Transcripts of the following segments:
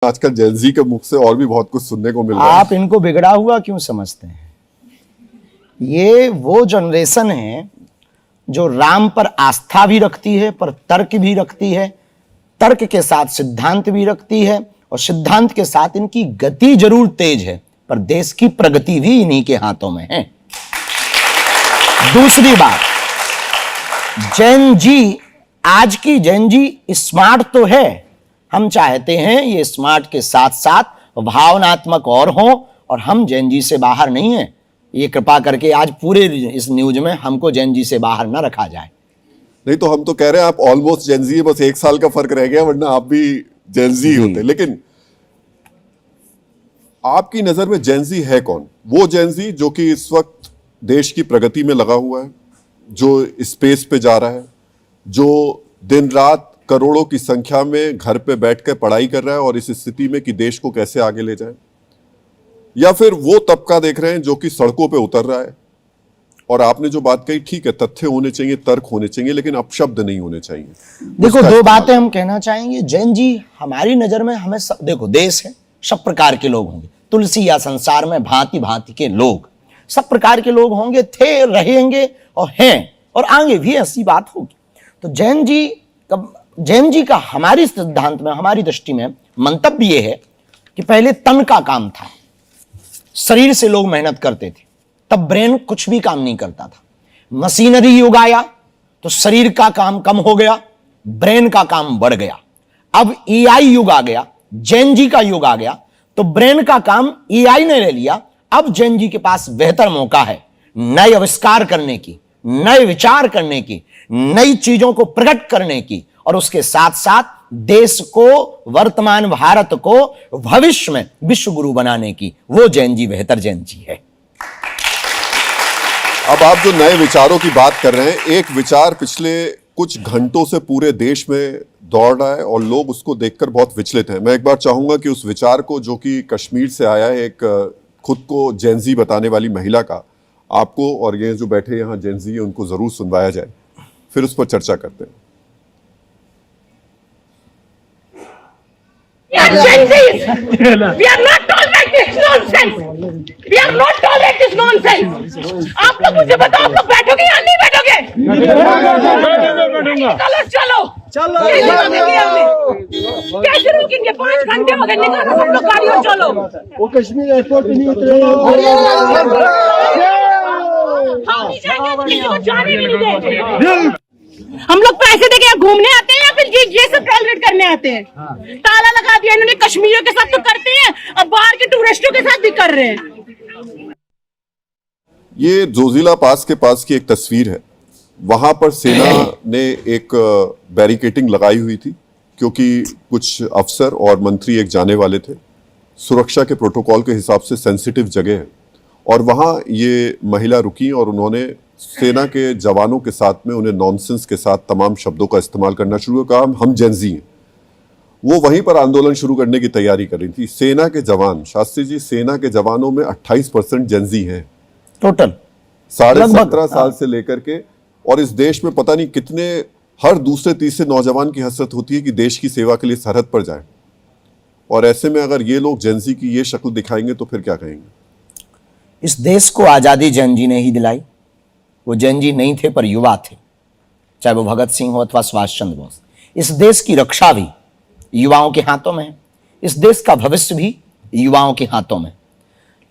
आजकल जेनजी के मुख से और भी बहुत कुछ सुनने को मिल रहा है। आप इनको बिगड़ा हुआ क्यों समझते हैं? ये वो जनरेशन है जो राम पर आस्था भी रखती है, पर तर्क भी रखती है, तर्क के साथ सिद्धांत भी रखती है, और सिद्धांत के साथ इनकी गति जरूर तेज है, पर देश की प्रगति भी इन्हीं के हाथों में है। दूसरी बात, जैन जी, आज की जैन जी स्मार्ट तो है, हम चाहते हैं ये स्मार्ट के साथ साथ भावनात्मक और हो, और हम जैन जी से बाहर नहीं हैं। ये कृपा करके आज पूरे इस न्यूज में हमको जैन जी से बाहर ना रखा जाए। नहीं तो हम तो कह रहे हैं आप ऑलमोस्ट जेनजी है, बस 1 साल का फर्क रह गया, वरना आप भी जेनजी होते। लेकिन आपकी नजर में जेनजी है कौन? वो जेनजी जो कि इस वक्त देश की प्रगति में लगा हुआ है, जो स्पेस पे जा रहा है, जो दिन रात करोड़ों की संख्या में घर पे बैठकर पढ़ाई कर रहा है और इस स्थिति में कि देश को कैसे आगे ले जाए, या फिर वो तबका देख रहे हैं जो कि सड़कों पे उतर रहा है? और आपने जो बात कही ठीक है, तथ्य होने चाहिए, तर्क होने चाहिए, लेकिन अपशब्द नहीं होने चाहिए। देखो, दो बातें हम कहना चाहेंगे। जैन जी हमारी नजर में हमें देखो, देश है, सब प्रकार के लोग होंगे, तुलसी या संसार में भांति भांति के लोग, सब प्रकार के लोग होंगे, थे, रहेंगे और हैं, और आगे भी ऐसी बात होगी। तो जैन जी का हमारी सिद्धांत में, हमारी दृष्टि में मंतव्य यह है कि पहले तन का काम था, शरीर से लोग मेहनत करते थे, तब ब्रेन कुछ भी काम नहीं करता था। मशीनरी युग आया तो शरीर का काम कम हो गया, ब्रेन का काम बढ़ गया। अब एआई युग आ गया, जैन जी का युग आ गया, तो ब्रेन का काम एआई ने ले लिया। अब जैन जी के पास बेहतर मौका है नए आविष्कार करने की, नए विचार करने की, नई चीजों को प्रकट करने की, और उसके साथ साथ देश को, वर्तमान भारत को भविष्य में विश्व गुरु बनाने की। वो जैन जी बेहतर जैन जी है। अब आप जो नए विचारों की बात कर रहे हैं, एक विचार पिछले कुछ घंटों से पूरे देश में दौड़ रहा है और लोग उसको देखकर बहुत विचलित हैं। मैं एक बार चाहूंगा कि उस विचार को, जो कि कश्मीर से आया है, एक खुद को जेनजी बताने वाली महिला का, आपको और ये जो बैठे यहाँ जेनजी है उनको जरूर सुनवाया जाए, फिर उस पर चर्चा करते हैं। We are We are not tolerate this nonsense. We are not tolerate this nonsense. आप लोग मुझे बताओ, आप लोग बैठोगे या नहीं बैठोगे? चलो चलो कैसे रुकेंगे? 5 घंटे हो गए, निकालो हम लोग गाड़ी और चलो। वो कश्मीर एयरपोर्ट पे नहीं उतरे। हम नहीं जाएंगे, किसी को जाने भी नहीं देंगे। हम लोग पैसे देके यहाँ घूमने आते हैं या फिर ये सब टॉलरेट करने आते हैं? ताला लगा दिया इन्होंने, कश्मीरियों के साथ तो करते हैं, अब बाहर के टूरिस्टों के साथ भी कर रहे हैं। ये जोजिला पास के पास की एक तस्वीर है। वहां पर सेना ने एक बैरिकेटिंग लगाई हुई थी, क्योंकि कुछ अफसर और मंत्री एक जाने वाले थे। सुरक्षा के प्रोटोकॉल के हिसाब से सेंसिटिव जगह है, और वहां ये महिला रुकी और उन्होंने सेना के जवानों के साथ में उन्हें नॉनसेंस के साथ तमाम शब्दों का इस्तेमाल करना शुरू किया। हम जेनजी हैं। वो वहीं पर आंदोलन शुरू करने की तैयारी कर रही थी। सेना के जवान, शास्त्री जी, सेना के जवानों में 28% जेनजी हैं टोटल, 17.5 साल से लेकर के। और इस देश में पता नहीं कितने, हर दूसरे तीसरे नौजवान की हसरत होती है कि देश की सेवा के लिए सरहद पर जाए, और ऐसे में अगर ये लोग जेनजी की ये शक्ल दिखाएंगे तो फिर क्या कहेंगे? इस देश को आजादी जैन जी ने ही दिलाई। वो जैन जी नहीं थे, पर युवा थे, चाहे वो भगत सिंह हो अथवा सुभाष चंद्र बोस। इस देश की रक्षा भी युवाओं के हाथों में है, इस देश का भविष्य भी युवाओं के हाथों में।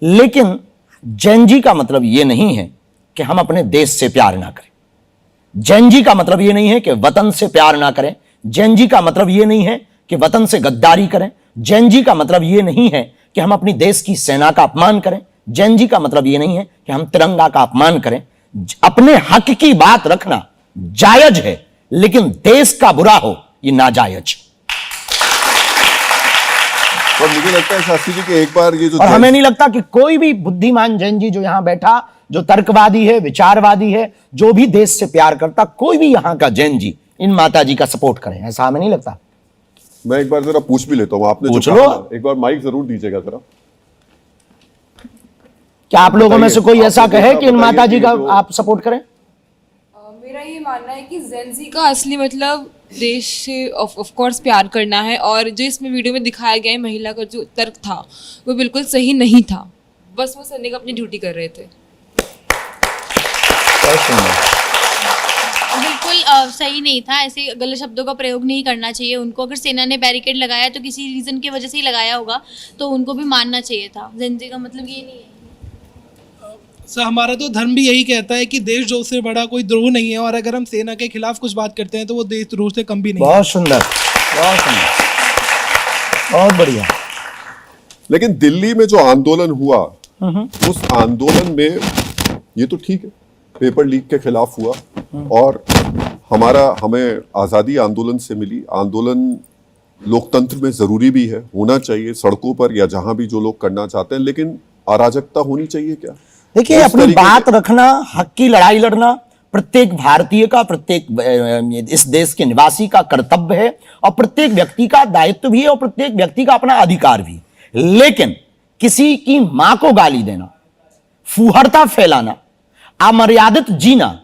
लेकिन जैन जी का मतलब ये नहीं है कि हम अपने देश से प्यार ना करें। जैन जी का मतलब ये नहीं है कि वतन से प्यार ना करें। जैन जी का मतलब ये नहीं है कि वतन से गद्दारी करें। जैन जी का मतलब ये नहीं है कि हम अपनी देश की सेना का अपमान करें। जैन जी का मतलब ये नहीं है कि हम तिरंगा का अपमान करें। अपने हक की बात रखना जायज है, लेकिन देश का बुरा हो ये नाजायज। और मुझे लगता है शास्त्री जी कि एक बार ये जो, और हमें नहीं लगता कि कोई भी बुद्धिमान जैन जी जो यहां बैठा, जो तर्कवादी है, विचारवादी है, जो भी देश से प्यार करता, कोई भी यहां का जैन जी इन माता जी का सपोर्ट करें, ऐसा हमें नहीं लगता। मैं एक बार जरा पूछ भी लेता हूं, आपने पूछ जो लो। कहा, एक बार माइक जरूर दीजिएगा जरा। क्या आप लोगों में से कोई ऐसा कहे कि इन माता जी का आप सपोर्ट करें? मेरा ये मानना है कि जेन ज़ी का असली मतलब देश से ऑफ कोर्स प्यार करना है, और जो इसमें वीडियो में दिखाया गया है महिला का जो तर्क था वो बिल्कुल सही नहीं था। बस वो सैनिक अपनी ड्यूटी कर रहे थे। बिल्कुल सही नहीं था, ऐसे गलत शब्दों का प्रयोग नहीं करना चाहिए उनको। अगर सेना ने बैरिकेड लगाया तो किसी रीज़न की वजह से ही लगाया होगा, तो उनको भी मानना चाहिए था। जेंजी का मतलब ये नहीं है। सर हमारा तो धर्म भी यही कहता है कि देशद्रोह से बड़ा कोई द्रोह नहीं है, और अगर हम सेना के खिलाफ कुछ बात करते हैं तो वो देशद्रोह से कम भी नहीं है। बहुत सुंदर, बहुत सुंदर, बहुत बढ़िया। लेकिन दिल्ली में जो आंदोलन हुआ, उस आंदोलन में ये तो ठीक है, पेपर लीक के खिलाफ हुआ और हमें आज़ादी आंदोलन से मिली। आंदोलन लोकतंत्र में जरूरी भी है, होना चाहिए सड़कों पर या जहां भी जो लोग करना चाहते हैं, लेकिन अराजकता होनी चाहिए क्या? देखिए, उस अपनी तरीके बात रखना, हक की लड़ाई लड़ना प्रत्येक भारतीय का, प्रत्येक इस देश के निवासी का कर्तव्य है, और प्रत्येक व्यक्ति का दायित्व भी है, और प्रत्येक व्यक्ति का अपना अधिकार भी। लेकिन किसी की मां को गाली देना, फूहड़ता फैलाना, अमर्यादित जीना,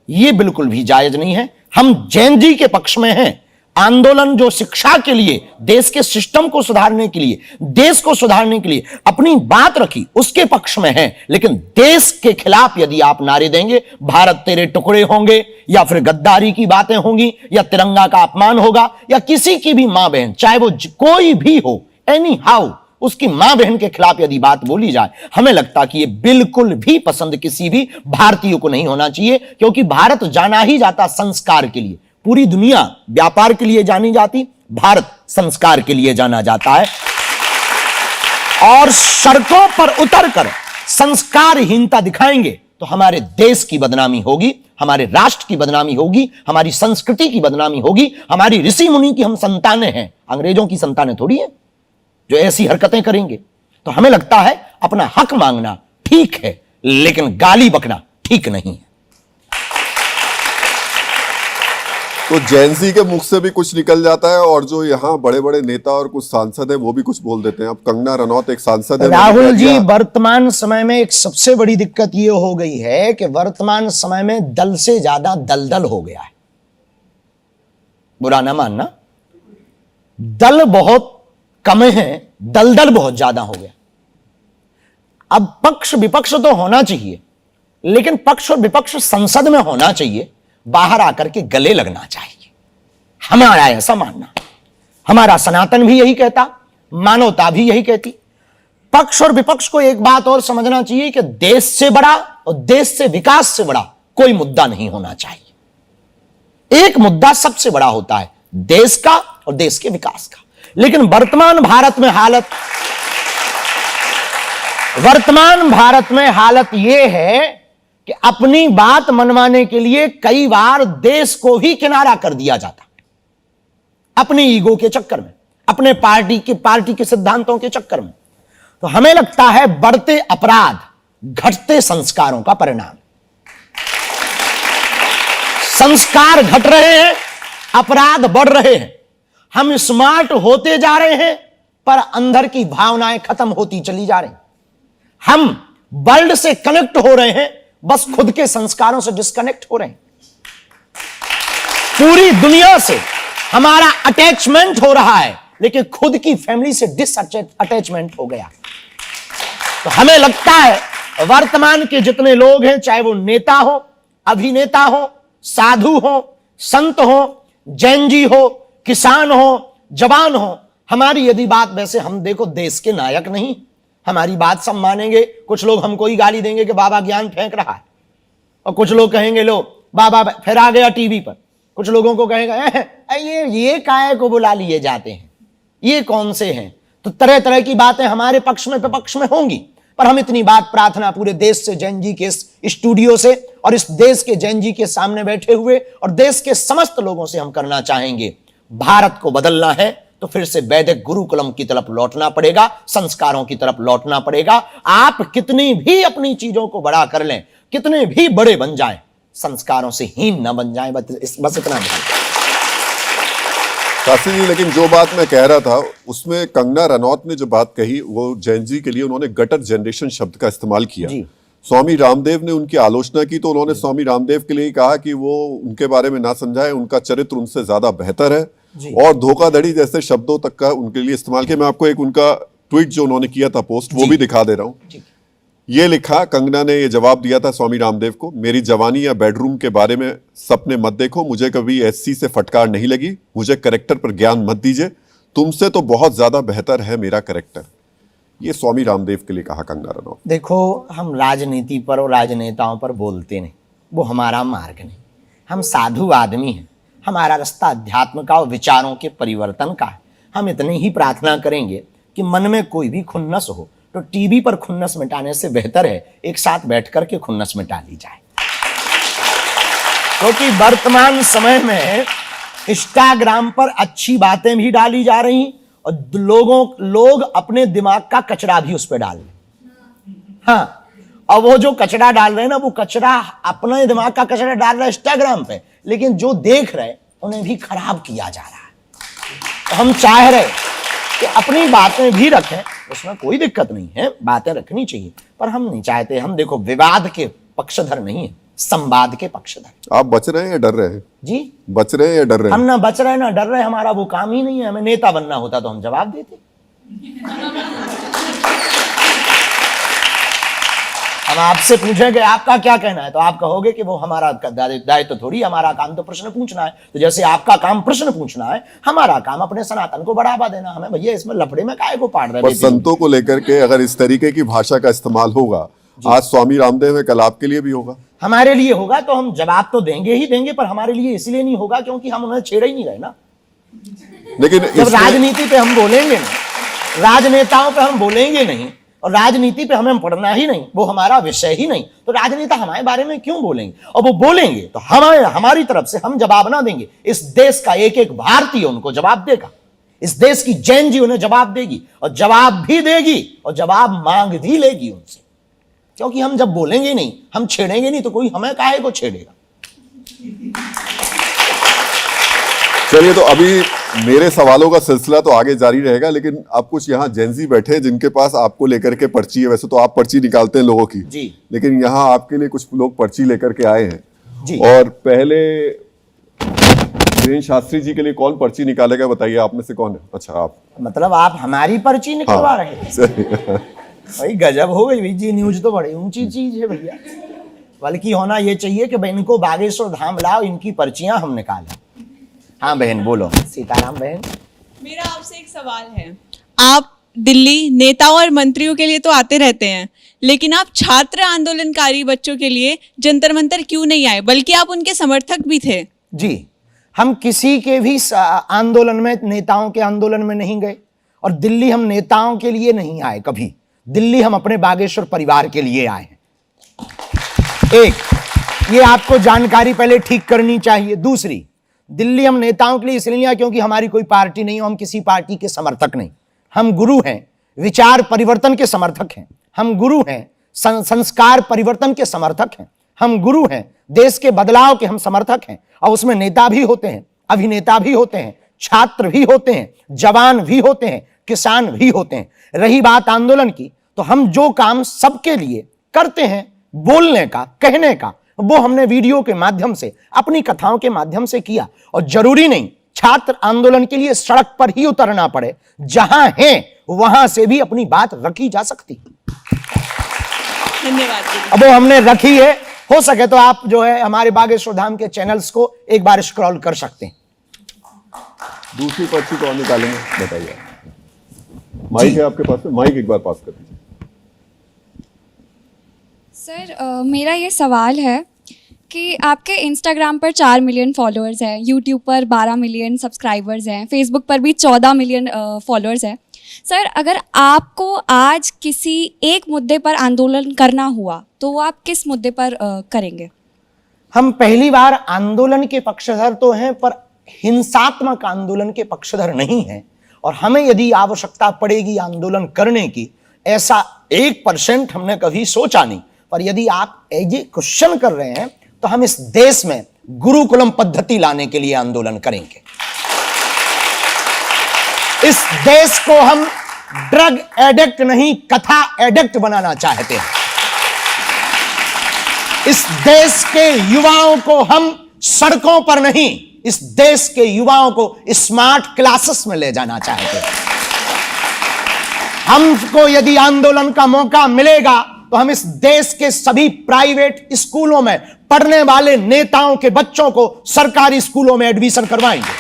यह बिल्कुल भी जायज नहीं है। हम जैन जी के पक्ष में हैं। आंदोलन जो शिक्षा के लिए, देश के सिस्टम को सुधारने के लिए, देश को सुधारने के लिए अपनी बात रखी, उसके पक्ष में है। लेकिन देश के खिलाफ यदि आप नारे देंगे, भारत तेरे टुकड़े होंगे, या फिर गद्दारी की बातें होंगी, या तिरंगा का अपमान होगा, या किसी की भी मां बहन, चाहे वो कोई भी हो, एनी हाउ, उसकी मां बहन के खिलाफ यदि बात बोली जाए, हमें लगता कि ये बिल्कुल भी पसंद किसी भी भारतीय को नहीं होना चाहिए। क्योंकि भारत जाना ही जाता संस्कार के लिए। पूरी दुनिया व्यापार के लिए जानी जाती, भारत संस्कार के लिए जाना जाता है। और सड़कों पर उतरकर संस्कारहीनता दिखाएंगे तो हमारे देश की बदनामी होगी, हमारे राष्ट्र की बदनामी होगी, हमारी संस्कृति की बदनामी होगी। हमारी ऋषि मुनि की हम संतानें हैं, अंग्रेजों की संतानें थोड़ी हैं जो ऐसी हरकतें करेंगे। तो हमें लगता है अपना हक मांगना ठीक है, लेकिन गाली बकना ठीक नहीं है। तो जैनजी के मुख से भी कुछ निकल जाता है, और जो यहाँ बड़े बड़े नेता और कुछ सांसद हैं वो भी कुछ बोल देते हैं। अब कंगना रनौत एक सांसद है। राहुल जी, वर्तमान समय में एक सबसे बड़ी दिक्कत ये हो गई है कि वर्तमान समय में दल से ज्यादा दलदल हो गया है। बुरा ना मानना, दल बहुत कम है, दलदल बहुत ज्यादा हो गया। अब पक्ष विपक्ष तो होना चाहिए, लेकिन पक्ष और विपक्ष संसद में होना चाहिए, बाहर आकर के गले लगना चाहिए। हमारा ऐसा मानना, हमारा सनातन भी यही कहता, मानवता भी यही कहती। पक्ष और विपक्ष को एक बात और समझना चाहिए कि देश से बड़ा और देश से विकास से बड़ा कोई मुद्दा नहीं होना चाहिए। एक मुद्दा सबसे बड़ा होता है, देश का और देश के विकास का। लेकिन वर्तमान भारत में हालत यह है कि अपनी बात मनवाने के लिए कई बार देश को ही किनारा कर दिया जाता, अपनी ईगो के चक्कर में, अपने पार्टी के सिद्धांतों के चक्कर में। तो हमें लगता है बढ़ते अपराध घटते संस्कारों का परिणाम। संस्कार घट रहे हैं, अपराध बढ़ रहे हैं। हम स्मार्ट होते जा रहे हैं, पर अंदर की भावनाएं खत्म होती चली जा रही। हम वर्ल्ड से कनेक्ट हो रहे हैं, बस खुद के संस्कारों से डिस्कनेक्ट हो रहे हैं। पूरी दुनिया से हमारा अटैचमेंट हो रहा है, लेकिन खुद की फैमिली से डिसअटैचमेंट हो गया। तो हमें लगता है वर्तमान के जितने लोग हैं, चाहे वो नेता हो, अभिनेता हो, साधु हो, संत हो, जैन जी हो, किसान हो, जवान हो, हमारी यदि बात, वैसे हम देखो देश के नायक नहीं, हमारी बात सब मानेंगे। कुछ लोग हमको ही गाली देंगे कि बाबा ज्ञान फेंक रहा है, और कुछ लोग कहेंगे लो बाबा फिर आ गया टीवी पर। कुछ लोगों को कहेगा ये काय को बुला लिए जाते हैं, ये कौन से हैं। तो तरह तरह की बातें हमारे पक्ष में विपक्ष में होंगी, पर हम इतनी बात प्रार्थना पूरे देश से, जैन जी के इस स्टूडियो से और इस देश के जैन जी के सामने बैठे हुए और देश के समस्त लोगों से हम करना चाहेंगे। भारत को बदलना है तो फिर से वैदिक गुरुकुलम की तरफ लौटना पड़ेगा, संस्कारों की तरफ लौटना पड़ेगा। आप कितनी भी अपनी चीजों को बड़ा कर लें, कितने भी बड़े बन जाएं, संस्कारों से हीन न बन जाएं, बस इतना। काशी जी, लेकिन जो बात मैं कह रहा था उसमें कंगना रनौत ने जो बात कही, वो जैन जी के लिए उन्होंने गटर जनरेशन शब्द का इस्तेमाल किया। स्वामी रामदेव ने उनकी आलोचना की तो उन्होंने स्वामी रामदेव के लिए कहा कि वो उनके बारे में ना समझाए, उनका चरित्र उनसे ज्यादा बेहतर है, और धोखाधड़ी जैसे शब्दों तक का उनके लिए इस्तेमाल किया। मैं आपको एक उनका ट्वीट जो उन्होंने किया था पोस्ट, वो भी दिखा दे रहा हूं। ये लिखा, कंगना ने ये जवाब दिया था स्वामी रामदेव को, मेरी जवानी या बेडरूम के बारे में सपने मत देखो, मुझे कभी एससी से फटकार नहीं लगी, मुझे करेक्टर पर ज्ञान मत दीजिए, तुमसे तो बहुत ज्यादा बेहतर है मेरा करेक्टर। ये स्वामी रामदेव के लिए कहा कंगना रनौत। देखो, हम राजनीति पर और राजनेताओं पर बोलते नहीं, वो हमारा मार्ग नहीं। हम साधु आदमी हैं, हमारा रास्ता अध्यात्म का और विचारों के परिवर्तन का है। हम इतनी ही प्रार्थना करेंगे कि मन में कोई भी खुन्नस हो तो टीवी पर खुन्नस मिटाने से बेहतर है एक साथ बैठ करके खुन्नस मिटा ली जाए। क्योंकि वर्तमान समय में इंस्टाग्राम पर अच्छी बातें भी डाली जा रही और लोग अपने दिमाग का कचरा भी उस पर डाल रहे। हाँ, और वो जो कचरा डाल रहे हैं ना, वो कचरा अपने दिमाग का कचरा डाल रहा है इंस्टाग्राम पे, लेकिन जो देख रहे उन्हें भी खराब किया जा रहा है। तो हम चाह रहे कि अपनी बातें भी रखें, उसमें कोई दिक्कत नहीं है, बातें रखनी चाहिए, पर हम नहीं चाहते। हम देखो, विवाद के पक्षधर नहीं है, संवाद के पक्षधर। आप बच रहे हैं या डर रहे हैं? जी, बच रहे हैं या डर रहे हैं? हम ना बच रहे ना डर रहे, हमारा वो काम ही नहीं है। हमें नेता बनना होता तो हम जवाब देते। हम आपसे पूछेंगे आपका क्या कहना है, तो आप कहोगे कि वो हमारा दायित्व थोड़ी, हमारा काम तो प्रश्न पूछना है। तो जैसे आपका काम प्रश्न पूछना है, हमारा काम अपने सनातन को बढ़ावा देना। हमें भैया इसमें लफड़े में काहे को पाड़ रहे हैं? संतों को लेकर के अगर इस तरीके की भाषा का इस्तेमाल होगा, आज स्वामी रामदेव है, कल आपके लिए भी होगा, हमारे लिए होगा, तो हम जवाब तो देंगे ही देंगे, पर हमारे लिए इसलिए नहीं होगा क्योंकि हम उन्हें छेड़ ही नहीं रहे ना। लेकिन जब राजनीति पे हम बोलेंगे नहीं, राजनेताओं पे हम बोलेंगे नहीं, और राजनीति पे हमें पढ़ना ही नहीं, वो हमारा विषय ही नहीं, तो राजनेता हमारे बारे में क्यों बोलेंगे? और वो बोलेंगे तो हमारी तरफ से हम जवाब ना देंगे, इस देश का एक एक भारतीय उनको जवाब देगा, इस देश की जैन जी उन्हें जवाब देगी, और जवाब भी देगी और जवाब मांग भी लेगी उनसे। क्योंकि हम जब बोलेंगे नहीं, हम छेड़ेंगे नहीं, तो कोई हमें काहे को छेड़ेगा? चलिए, तो अभी मेरे सवालों का सिलसिला तो आगे जारी रहेगा, लेकिन अब कुछ यहाँ जेंजी बैठे हैं जिनके पास आपको लेकर के पर्ची है। वैसे तो आप पर्ची निकालते हैं लोगों की जी, लेकिन यहाँ आपके लिए कुछ लोग पर्ची लेकर के आए हैं जी। और पहले वीरेंद्र शास्त्री जी के लिए कौन पर्ची निकालेगा, बताइए आप में से कौन है? अच्छा, आप, मतलब आप हमारी पर्ची निकलवा रहे हैं? भाई गजब हो गई जी, न्यूज तो बड़ी ऊंची चीज है भैया। बल्कि होना ये चाहिए कि बहन को बागेश्वर धाम लाओ, इनकी पर्चियां हम निकालें। हाँ बहन, बोलो। सीताराम बहन, मेरा आपसे एक सवाल है। आप दिल्ली नेताओं और मंत्रियों के लिए तो आते रहते हैं, लेकिन आप छात्र आंदोलनकारी बच्चों के लिए जंतर मंतर क्यों नहीं आए, बल्कि आप उनके समर्थक भी थे? जी, हम किसी के भी आंदोलन में, नेताओं के आंदोलन में नहीं गए, और दिल्ली हम नेताओं के लिए नहीं आए कभी। दिल्ली हम अपने बागेश्वर परिवार के लिए आए हैं। एक, ये आपको जानकारी पहले ठीक करनी चाहिए। दूसरी, दिल्ली हम नेताओं के लिए इसलिए आए क्योंकि हमारी कोई पार्टी नहीं, हम किसी पार्टी के समर्थक नहीं। हम गुरु हैं, विचार परिवर्तन के समर्थक हैं। हम गुरु हैं, संस्कार परिवर्तन के समर्थक हैं। हम गुरु हैं, देश के बदलाव के हम समर्थक हैं। और उसमें नेता भी होते हैं, अभिनेता भी होते हैं, छात्र भी होते हैं, जवान भी होते हैं, किसान भी होते हैं। रही बात आंदोलन की, तो हम जो काम सबके लिए करते हैं, बोलने का, कहने का, वो हमने वीडियो के माध्यम से, अपनी कथाओं के माध्यम से किया। और जरूरी नहीं छात्र आंदोलन के लिए सड़क पर ही उतरना पड़े, जहां है वहां से भी अपनी बात रखी जा सकती। धन्यवाद। अब वो हमने रखी है। हो सके तो आप जो है हमारे बागेश्वर धाम के चैनल्स को एक बार स्क्रॉल कर सकते हैं। दूसरी पर्ची कौन निकालेंगे, बताइए। माइक है आपके पास में, माइक एक बार पास कर दीजिए। सर, मेरा ये सवाल है कि आपके इंस्टाग्राम पर 4 मिलियन फॉलोअर्स हैं, यूट्यूब पर 12 मिलियन सब्सक्राइबर्स हैं, फेसबुक पर भी 14 मिलियन फॉलोअर्स हैं। सर, अगर आपको आज किसी एक मुद्दे पर आंदोलन करना हुआ तो वो आप किस मुद्दे पर करेंगे? हम पहली बार आंदोलन के पक्षधर तो हैं, पर हिंसात्मक आंदोलन के पक्षधर नहीं हैं। और हमें यदि आवश्यकता पड़ेगी आंदोलन करने की, ऐसा 1% हमने कभी सोचा नहीं। पर यदि आप ये क्वेश्चन कर रहे हैं, तो हम इस देश में गुरुकुलम पद्धति लाने के लिए आंदोलन करेंगे। इस देश को हम ड्रग एडिक्ट नहीं, कथा एडिक्ट बनाना चाहते हैं। इस देश के युवाओं को हम सड़कों पर नहीं, इस देश के युवाओं को स्मार्ट क्लासेस में ले जाना चाहते हैं। हमको यदि आंदोलन का मौका मिलेगा तो हम इस देश के सभी प्राइवेट स्कूलों में पढ़ने वाले नेताओं के बच्चों को सरकारी स्कूलों में एडमिशन करवाएंगे।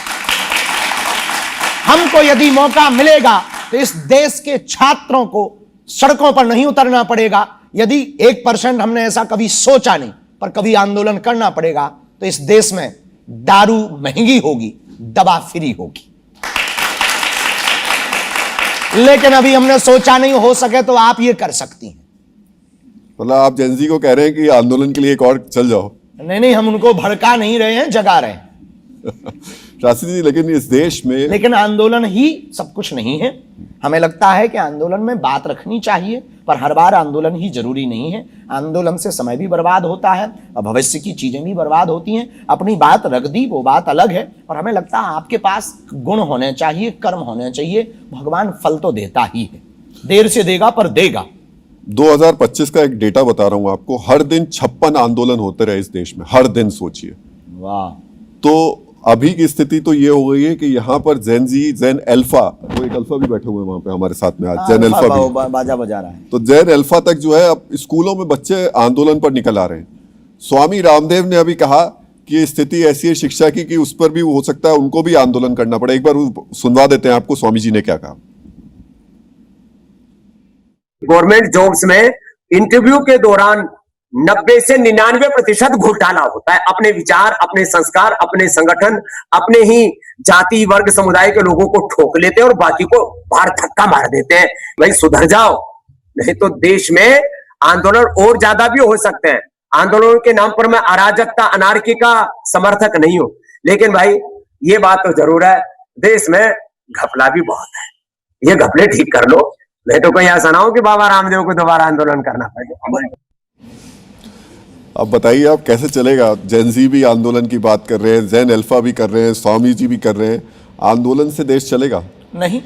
हमको यदि मौका मिलेगा तो इस देश के छात्रों को सड़कों पर नहीं उतरना पड़ेगा। यदि 1% हमने ऐसा कभी सोचा नहीं, पर कभी आंदोलन करना पड़ेगा तो इस देश में दारू महंगी होगी, दवा फ्री होगी। लेकिन अभी हमने सोचा नहीं, हो सके तो आप ये कर सकती हैं। मतलब आप जेनजी को कह रहे हैं कि आंदोलन के लिए एक और चल जाओ। नहीं, हम उनको भड़का नहीं रहे हैं, जगा रहे हैं। शास्त्री जी, लेकिन इस देश में लेकिन आंदोलन ही सब कुछ नहीं है। हमें लगता है कि आंदोलन में बात रखनी चाहिए, पर हर बार आंदोलन ही जरूरी नहीं है। आंदोलन से समय भी बर्बाद होता है और भविष्य की चीजें भी बर्बाद होती हैं। अपनी बात रख दी, वो बात अलग है, और हमें लगता है आपके पास गुण होने चाहिए, कर्म होने चाहिए। भगवान फल तो देता ही है, देर से देगा पर देगा। 2025 का एक डेटा बता रहा हूं आपको, हर दिन 56 आंदोलन होते रहे इस देश में, हर दिन। सोचिए, वाह। तो अभी की स्थिति तो ये हो गई है कि यहाँ पर जेन अल्फा, वो एक अल्फा भी बैठे हुए हैं वहां पे हमारे साथ में आज, जेन अल्फा भी बाजा बजा रहा है। तो जेन अल्फा तक जो है अब स्कूलों में बच्चे आंदोलन पर निकल आ रहे हैं। स्वामी रामदेव ने अभी कहा कि स्थिति ऐसी है शिक्षा की कि उस पर भी हो सकता है उनको भी आंदोलन करना पड़े। एक बार सुनवा देते हैं आपको स्वामी जी ने क्या कहा। गवर्नमेंट जॉब्स में इंटरव्यू के दौरान 90 से 99% घोटाला होता है। अपने विचार, अपने संस्कार, अपने संगठन, अपने ही जाति वर्ग समुदाय के लोगों को ठोक लेते हैं और बाकी को बाहर धक्का मार देते हैं। भाई सुधर जाओ, नहीं तो देश में आंदोलन और ज्यादा भी हो सकते हैं। आंदोलन के नाम पर मैं अराजकता, अनार्की का समर्थक नहीं हूं, लेकिन भाई ये बात तो जरूर है, देश में घपला भी बहुत है। ये घपले ठीक कर लो, नहीं तो कहीं ऐसा ना हो कि बाबा रामदेव को दोबारा आंदोलन करना पड़े। अब बताइए आप कैसे चलेगा? जेनजी भी आंदोलन की बात कर रहे हैं, जेन अल्फा भी कर रहे हैं, स्वामी जी भी कर रहे हैं। आंदोलन से देश चलेगा? नहीं,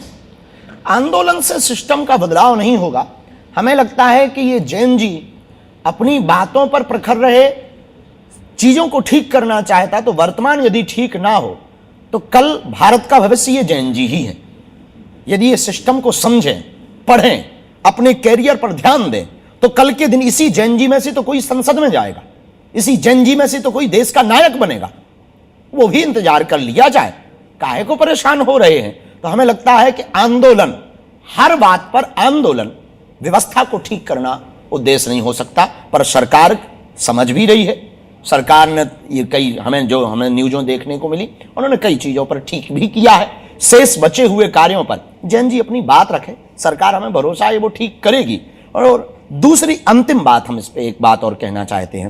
आंदोलन से सिस्टम का बदलाव नहीं होगा। हमें लगता है कि ये जैन जी अपनी बातों पर प्रखर रहे, चीजों को ठीक करना चाहता, तो वर्तमान यदि ठीक ना हो तो कल भारत का भविष्य ये जैन जी ही है। यदि ये सिस्टम को समझें, पढ़ें, अपने कैरियर पर ध्यान दें, तो कल के दिन इसी जैन जी में से तो कोई संसद में जाएगा, इसी जैन जी में से तो कोई देश का नायक बनेगा। वो भी इंतजार कर लिया जाए, काहे को परेशान हो रहे हैं। तो हमें लगता है कि आंदोलन, हर बात पर आंदोलन, व्यवस्था को ठीक करना उद्देश्य नहीं हो सकता। पर सरकार समझ भी रही है। सरकार ने ये कई हमें न्यूज़ों देखने को मिली, उन्होंने कई चीजों पर ठीक भी किया है। शेष बचे हुए कार्यों पर जैन जी अपनी बात रखे, सरकार, हमें भरोसा है वो ठीक करेगी। और दूसरी अंतिम बात, हम इस पे एक बात और कहना चाहते हैं,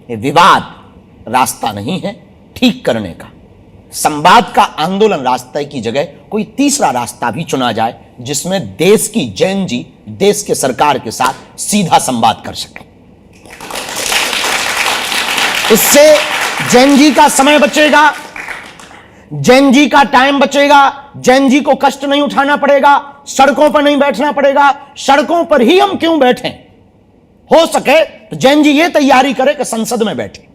ये विवाद रास्ता नहीं है ठीक करने का। संवाद का आंदोलन रास्ते की जगह कोई तीसरा रास्ता भी चुना जाए, जिसमें देश की जैन जी देश के सरकार के साथ सीधा संवाद कर सके। इससे जैन जी का समय बचेगा, जैन जी का टाइम बचेगा, जैन जी को कष्ट नहीं उठाना पड़ेगा, सड़कों पर नहीं बैठना पड़ेगा। सड़कों पर ही हम क्यों बैठें? हो सके तो जैन जी ये तैयारी करे कि संसद में बैठे।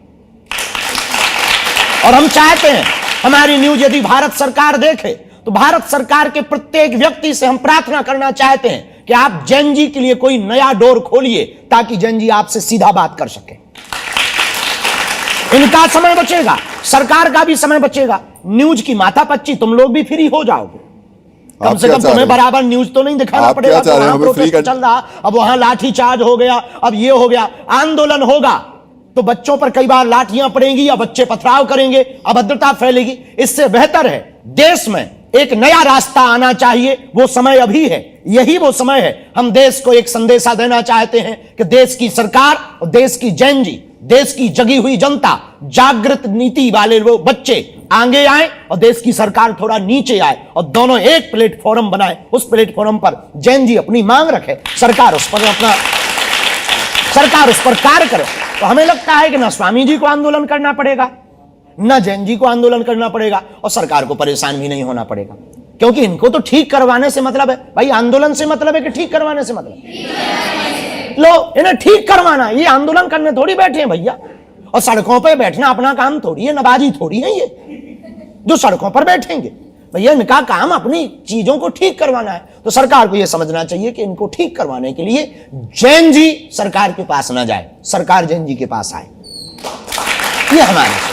और हम चाहते हैं हमारी न्यूज यदि भारत सरकार देखे, तो भारत सरकार के प्रत्येक व्यक्ति से हम प्रार्थना करना चाहते हैं कि आप जैन जी के लिए कोई नया डोर खोलिए, ताकि जैन जी आपसे सीधा बात कर सके। इनका समय बचेगा, सरकार का भी समय बचेगा। न्यूज की माथापच्ची तुम लोग भी फ्री हो जाओगे। कम से कम तुम्हें बराबर न्यूज तो नहीं दिखाना पड़ेगा। तो वहां प्रोटेस्ट चल रहा, अब वहां लाठी चार्ज हो गया, अब ये हो गया। आंदोलन होगा तो बच्चों पर कई बार लाठियां पड़ेंगी या बच्चे पथराव करेंगे, अभद्रता फैलेगी। इससे बेहतर है देश में एक नया रास्ता आना चाहिए। वो समय अभी है, यही वो समय है। हम देश को एक संदेशा देना चाहते हैं कि देश की सरकार और देश की जैन जी, देश की जगी हुई जनता, जागृत नीति वाले वो बच्चे आगे आए और देश की सरकार थोड़ा नीचे आए और दोनों एक प्लेटफॉर्म बनाए। उस प्लेटफॉर्म पर जैन जी अपनी मांग रखे, सरकार उस पर कार्य करे। तो हमें लगता है कि ना स्वामी जी को आंदोलन करना पड़ेगा, ना जैन जी को आंदोलन करना पड़ेगा, और सरकार को परेशान भी नहीं होना पड़ेगा। क्योंकि इनको तो ठीक करवाने से मतलब है भाई, आंदोलन से मतलब है कि ठीक करवाने से मतलब है। लो इन्हें ठीक करवाना, ये आंदोलन करने थोड़ी बैठे हैं भैया। और सड़कों पे बैठना अपना काम थोड़ी है, नवाजी थोड़ी है ये जो सड़कों पर बैठेंगे। भैया इनका काम अपनी चीजों को ठीक करवाना है। तो सरकार को यह समझना चाहिए कि इनको ठीक करवाने के लिए जैन जी सरकार के पास ना जाए, सरकार जैन जी के पास आए। ये हमारे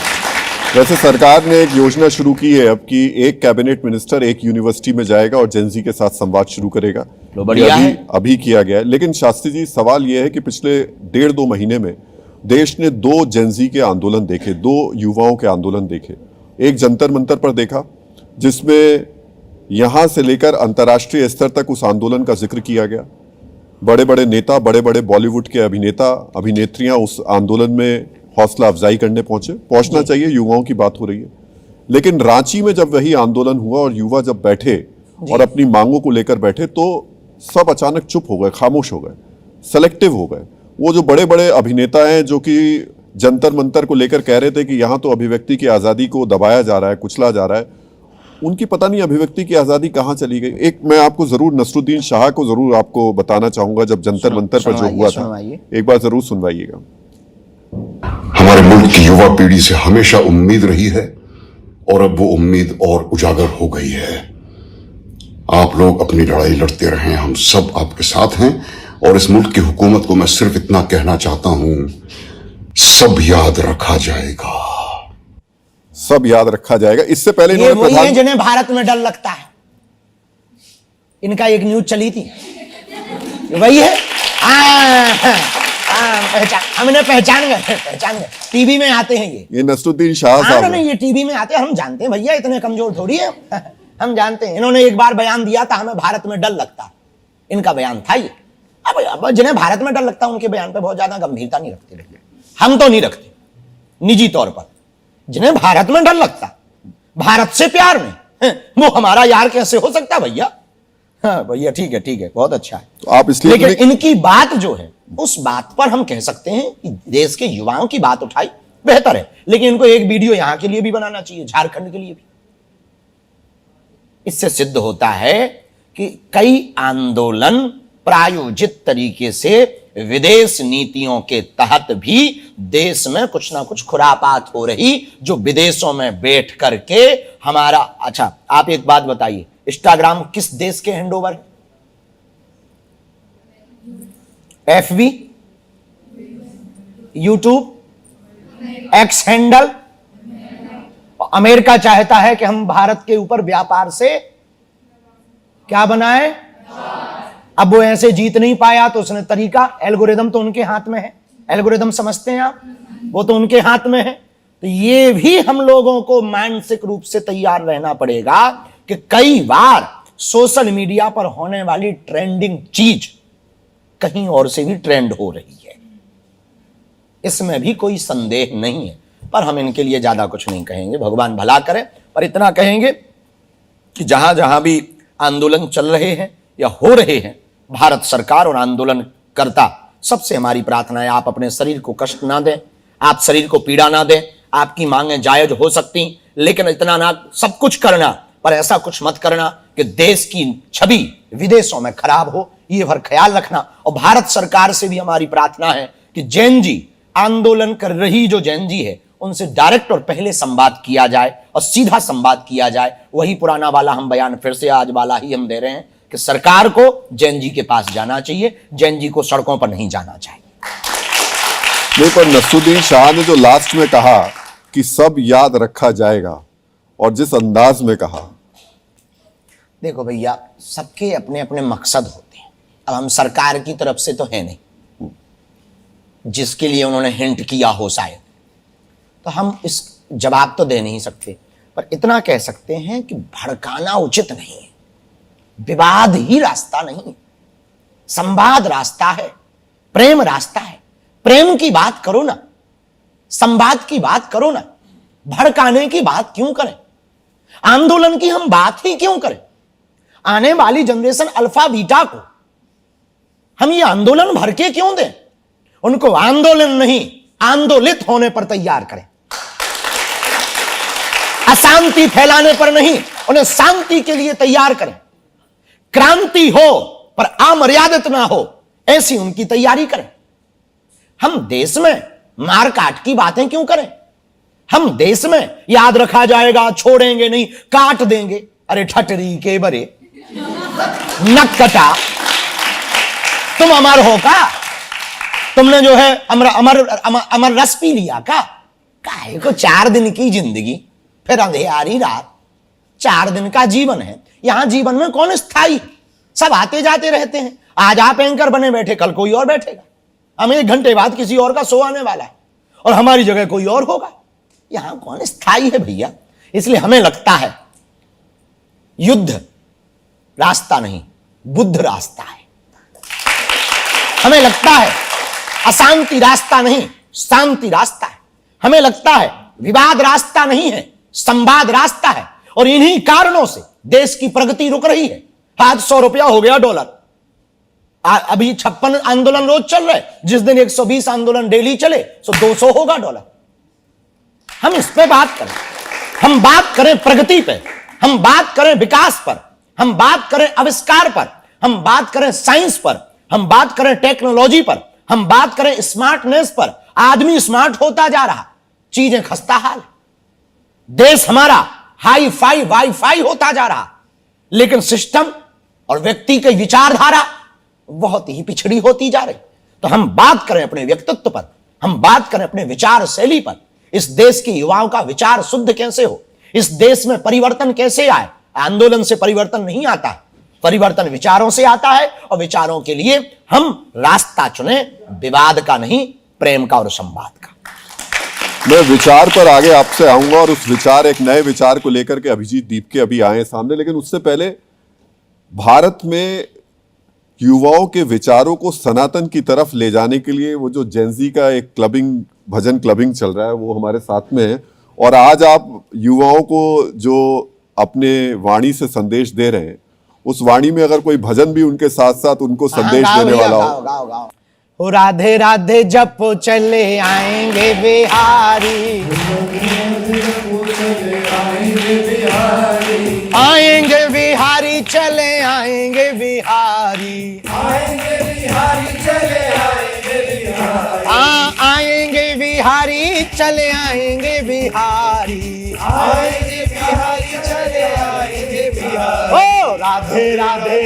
वैसे सरकार ने एक योजना शुरू की है अब कि एक कैबिनेट मिनिस्टर एक यूनिवर्सिटी में जाएगा और जेनजी के साथ संवाद शुरू करेगा। लो बढ़िया है। अभी किया गया है। लेकिन शास्त्री जी सवाल यह है कि पिछले 1.5-2 महीने में देश ने 2 जेनजी के आंदोलन देखे, 2 युवाओं के आंदोलन देखे। एक जंतर मंतर पर देखा जिसमें यहां से लेकर अंतर्राष्ट्रीय स्तर तक उस आंदोलन का जिक्र किया गया। बड़े बड़े नेता, बड़े बड़े बॉलीवुड के अभिनेता अभिनेत्रियां उस आंदोलन में हौसला अफजाई करने पहुंचना चाहिए, युवाओं की बात हो रही है। लेकिन रांची में जब वही आंदोलन हुआ और युवा जब बैठे और अपनी मांगों को लेकर बैठे तो सब अचानक चुप हो गए, खामोश हो गए, सेलेक्टिव हो गए। वो जो बड़े बड़े अभिनेता हैं जो कि जंतर मंतर को लेकर कह रहे थे कि यहां तो अभिव्यक्ति की आजादी को दबाया जा रहा है, कुचला जा रहा है, उनकी पता नहीं अभिव्यक्ति की आजादी कहां चली गई। एक मैं आपको जरूर नसरुद्दीन शाह को जरूर आपको बताना चाहूंगा, जब जंतर मंतर पर जो हुआ था, एक बार जरूर सुनवाइएगा। हमारे मुल्क की युवा पीढ़ी से हमेशा उम्मीद रही है और अब वो उम्मीद और उजागर हो गई है। आप लोग अपनी लड़ाई लड़ते रहें, हम सब आपके साथ हैं। और इस मुल्क की हुकूमत को मैं सिर्फ इतना कहना चाहता हूं, सब याद रखा जाएगा, सब याद रखा जाएगा। इससे पहले ये वही है जिन्हें भारत में डर लगता है। इनका एक न्यूज चली थी, वही है। हमने पहचान गए, टीवी में आते हैं ये नसरुद्दीन शाह साहब। नहीं, ये टीवी में आते हैं, हम जानते हैं भैया, इतने कमजोर थोड़ी है। हम जानते हैं। इन्होंने एक बार बयान दिया था, हमें भारत में डर लगता है, इनका बयान था ये। अब जिन्हें भारत में डर लगता है उनके बयान पे बहुत ज्यादा गंभीरता नहीं रखते, हम तो नहीं रखते निजी तौर पर। जिन्हें भारत में डर लगता, भारत से प्यार में, वो हमारा यार कैसे हो सकता भैया? हाँ भैया ठीक है, बहुत अच्छा है। तो आप इसलिए लेकिन इनकी बात जो है उस बात पर हम कह सकते हैं कि देश के युवाओं की बात उठाई बेहतर है। लेकिन इनको एक वीडियो यहां के लिए भी बनाना चाहिए, झारखंड के लिए भी। इससे सिद्ध होता है कि कई आंदोलन प्रायोजित तरीके से विदेश नीतियों के तहत भी देश में कुछ ना कुछ खुरापात हो रही, जो विदेशों में बैठ करके हमारा। अच्छा आप एक बात बताइए, इंस्टाग्राम किस देश के हैंडओवर है? FB, YouTube, x handle. America चाहता है कि हम भारत के ऊपर व्यापार से क्या बनाए। अब वो ऐसे जीत नहीं पाया तो उसने तरीका, एल्गोरिदम तो उनके हाथ में है, एल्गोरिदम समझते हैं आप, वो तो उनके हाथ में है। तो ये भी हम लोगों को मानसिक रूप से तैयार रहना पड़ेगा कि कई बार सोशल मीडिया पर होने वाली ट्रेंडिंग चीज कहीं और से भी ट्रेंड हो रही है, इसमें भी कोई संदेह नहीं है। पर हम इनके लिए ज्यादा कुछ नहीं कहेंगे, भगवान भला करे। पर इतना कहेंगे कि जहां जहां भी आंदोलन चल रहे हैं या हो रहे हैं, भारत सरकार और आंदोलनकर्ता सबसे हमारी प्रार्थना है, आप अपने शरीर को कष्ट ना दें, आप शरीर को पीड़ा ना दें। आपकी मांगें जायज हो सकती, लेकिन इतना ना सब कुछ करना, पर ऐसा कुछ मत करना कि देश की छवि विदेशों में खराब हो, ये भर ख्याल रखना। और भारत सरकार से भी हमारी प्रार्थना है कि जैन जी, आंदोलन कर रही जो जैन जी है, उनसे डायरेक्ट और पहले संवाद किया जाए और सीधा संवाद किया जाए। वही पुराना वाला हम बयान फिर से आज वाला ही हम दे रहे हैं कि सरकार को जैन जी के पास जाना चाहिए, जैन जी को सड़कों पर नहीं जाना चाहिए। नहीं, पर नसरुद्दीन शाह ने जो लास्ट में कहा कि सब याद रखा जाएगा, और जिस अंदाज में कहा, देखो भैया सबके अपने अपने मकसद होते हैं। अब हम सरकार की तरफ से तो है नहीं, जिसके लिए उन्होंने हिंट किया हो शायद, तो हम इस जवाब तो दे नहीं सकते। पर इतना कह सकते हैं कि भड़काना उचित नहीं है, विवाद ही रास्ता नहीं, संवाद रास्ता है, प्रेम रास्ता है। प्रेम की बात करो ना, संवाद की बात करो ना, भड़काने की बात क्यों करें, आंदोलन की हम बात ही क्यों करें। आने वाली जनरेशन अल्फा बीटा को हम ये आंदोलन भर के क्यों दें? उनको आंदोलन नहीं, आंदोलित होने पर तैयार करें, अशांति फैलाने पर नहीं, उन्हें शांति के लिए तैयार करें। क्रांति हो पर अमर्यादित ना हो, ऐसी उनकी तैयारी करें। हम देश में मार काट की बातें क्यों करें? हम देश में याद रखा जाएगा, छोड़ेंगे नहीं, काट देंगे। अरे ठटरी के बरे नक कटा, तुम अमर हो का? तुमने जो है अमर रस पी लिया का? काहे को 4 दिन की जिंदगी, फिर अंधेरी रात। 4 दिन का जीवन है। यहां जीवन में कौन स्थायी? सब आते जाते रहते हैं। आज आप एंकर बने बैठे, कल कोई और बैठेगा। हम 1 घंटे बाद किसी और का शो आने वाला है और हमारी जगह कोई और होगा। यहां कौन स्थायी है भैया? इसलिए हमें लगता है युद्ध रास्ता नहीं, बुद्ध रास्ता है। हमें लगता है अशांति रास्ता नहीं, शांति रास्ता है। हमें लगता है विवाद रास्ता नहीं है, संवाद रास्ता है। और इन्हीं कारणों से देश की प्रगति रुक रही है। आज 100 रुपया हो गया डॉलर। अभी 56 आंदोलन रोज चल रहे, जिस दिन 120 आंदोलन डेली चले तो 200 होगा डॉलर। हम इस पे बात करें, हम बात करें प्रगति पे, हम बात करें विकास पर, हम बात करें आविष्कार पर, हम बात करें साइंस पर, हम बात करें टेक्नोलॉजी पर, हम बात करें स्मार्टनेस पर। आदमी स्मार्ट होता जा रहा, चीजें खस्ता हाल। देश हमारा हाई फाई वाईफाई होता जा रहा, लेकिन सिस्टम और व्यक्ति की विचारधारा बहुत ही पिछड़ी होती जा रही। तो हम बात करें अपने व्यक्तित्व पर, हम बात करें अपने विचार शैली पर। इस देश के युवाओं का विचार शुद्ध कैसे हो, इस देश में परिवर्तन कैसे आए। आंदोलन से परिवर्तन नहीं आता है, परिवर्तन विचारों से आता है। और विचारों के लिए हम रास्ता चुने, विवाद का नहीं, प्रेम का और संवाद का। मैं विचार पर आगे आपसे आऊंगा और उस विचार, एक नए विचार को लेकर के अभिजीत दीपके अभी आए सामने। लेकिन उससे पहले भारत में युवाओं के विचारों को सनातन की तरफ ले जाने के लिए वो जो जेनजी का एक क्लबिंग, भजन क्लबिंग चल रहा है, वो हमारे साथ में है। और आज आप युवाओं को जो अपने वाणी से संदेश दे रहे हैं, उस वाणी में अगर कोई भजन भी उनके साथ साथ उनको संदेश देने वाला हो। गाओ राधे राधे जप चले आएंगे बिहारी, आएंगे बिहारी चले आएंगे बिहारी, आएंगे बिहारी चले आएंगे बिहारी, आएंगे बिहारी चले आएंगे बिहारी, आएंगे बिहारी चले आएंगे बिहारी। ओ राधे राधे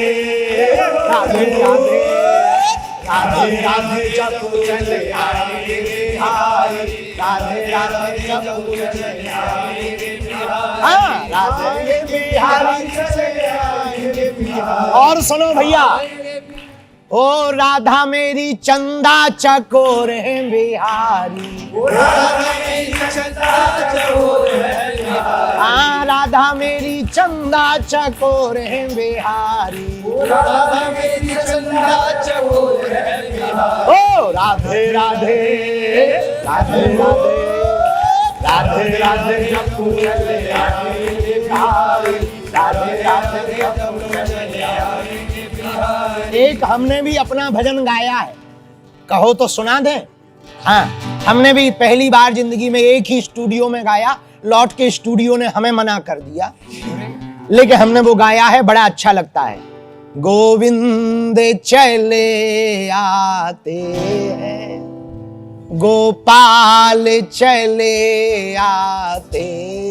राधे राधे राधे राधे जप चले आएंगे बिहारी, राधे राधे जप चले आएंगे बिहारी, राधे बिहारी चले आएंगे बिहारी। और सुनो भैया, ओ राधा मेरी चंदा चकोर है बिहारी, ओ राधा मेरी चंदा चकोर है बिहारी, हाँ राधा मेरी चंदा चकोर है बिहारी, ओ राधा मेरी चंदा चकोर है बिहारी। ओ राधे राधे राधे राधे राधे राधे जप चले आएंगे बिहारी, राधे राधे जप चले आएंगे बिहारी। एक हमने भी अपना भजन गाया है, कहो तो सुना दें। हाँ, हमने भी पहली बार जिंदगी में एक ही स्टूडियो में गाया, लौट के स्टूडियो ने हमें मना कर दिया, लेकिन हमने वो गाया है, बड़ा अच्छा लगता है। गोविंद चले आते हैं, गोपाल चले आते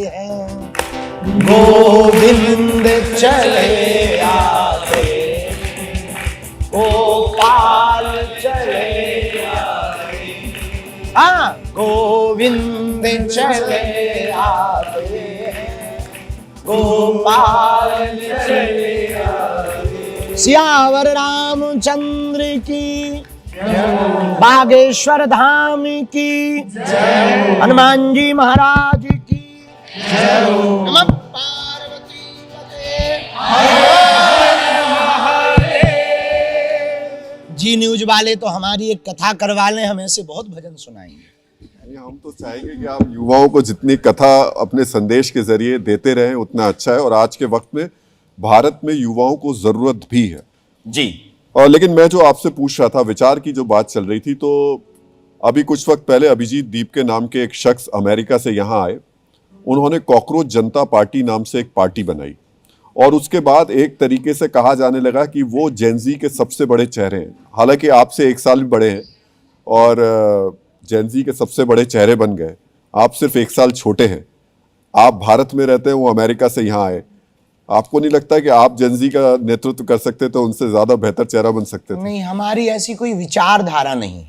हैं, गोविंद चले आते हैं, गोपाल चले आते हैं, हाँ गोविंद चले आते हैं, गोपाल चले आते हैं। सियावर रामचंद्र की, बागेश्वर धाम की, हनुमान जी महाराज की, नमः पार्वती पते। जी न्यूज वाले तो हमारी एक कथा करवा लें, हमें से बहुत भजन सुनाएंगे। हम तो चाहेंगे कि आप युवाओं को जितनी कथा अपने संदेश के जरिए देते रहें उतना अच्छा है। और आज के वक्त में भारत में युवाओं को जरूरत भी है जी। और लेकिन मैं जो आपसे पूछ रहा था, विचार की जो बात चल रही थी, तो अभी कुछ वक्त पहले अभिजीत दीपके नाम के एक शख्स अमेरिका से यहाँ आए। उन्होंने कॉकरोच जनता पार्टी नाम से एक पार्टी बनाई और उसके बाद एक तरीके से कहा जाने लगा कि वो जेनजी के सबसे बड़े चेहरे हैं। हालांकि आपसे 1 साल भी बड़े हैं और जेनजी के सबसे बड़े चेहरे बन गए। आप सिर्फ 1 साल छोटे हैं। आप भारत में रहते हैं, वो अमेरिका से यहाँ आए। आपको नहीं लगता कि आप जेनजी का नेतृत्व कर सकते तो उनसे ज्यादा बेहतर चेहरा बन सकते थे? नहीं, हमारी ऐसी कोई विचारधारा नहीं है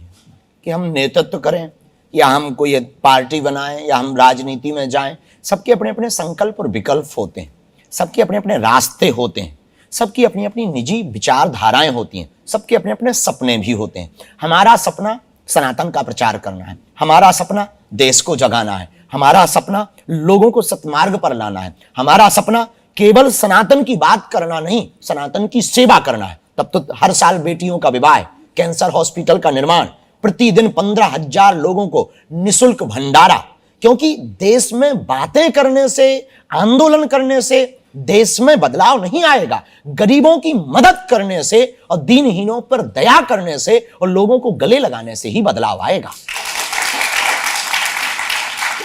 कि हम नेतृत्व करें या हम कोई पार्टी बनाएं या हम राजनीति में जाएं। सबके अपने अपने संकल्प और विकल्प होते हैं, सबके अपने अपने रास्ते होते हैं, सबकी अपनी अपनी निजी विचारधाराएं होती हैं, सबके अपने अपने सपने भी होते हैं। हमारा सपना सनातन का प्रचार करना है, हमारा सपना देश को जगाना है, हमारा सपना लोगों को सत्मार्ग पर लाना है, हमारा सपना केवल सनातन की बात करना नहीं, सनातन की सेवा करना है। तब तो हर साल बेटियों का विवाह, कैंसर हॉस्पिटल का निर्माण, प्रतिदिन 15,000 लोगों को निशुल्क भंडारा। क्योंकि देश में बातें करने से, आंदोलन करने से देश में बदलाव नहीं आएगा। गरीबों की मदद करने से और दीनहीनों पर दया करने से और लोगों को गले लगाने से ही बदलाव आएगा।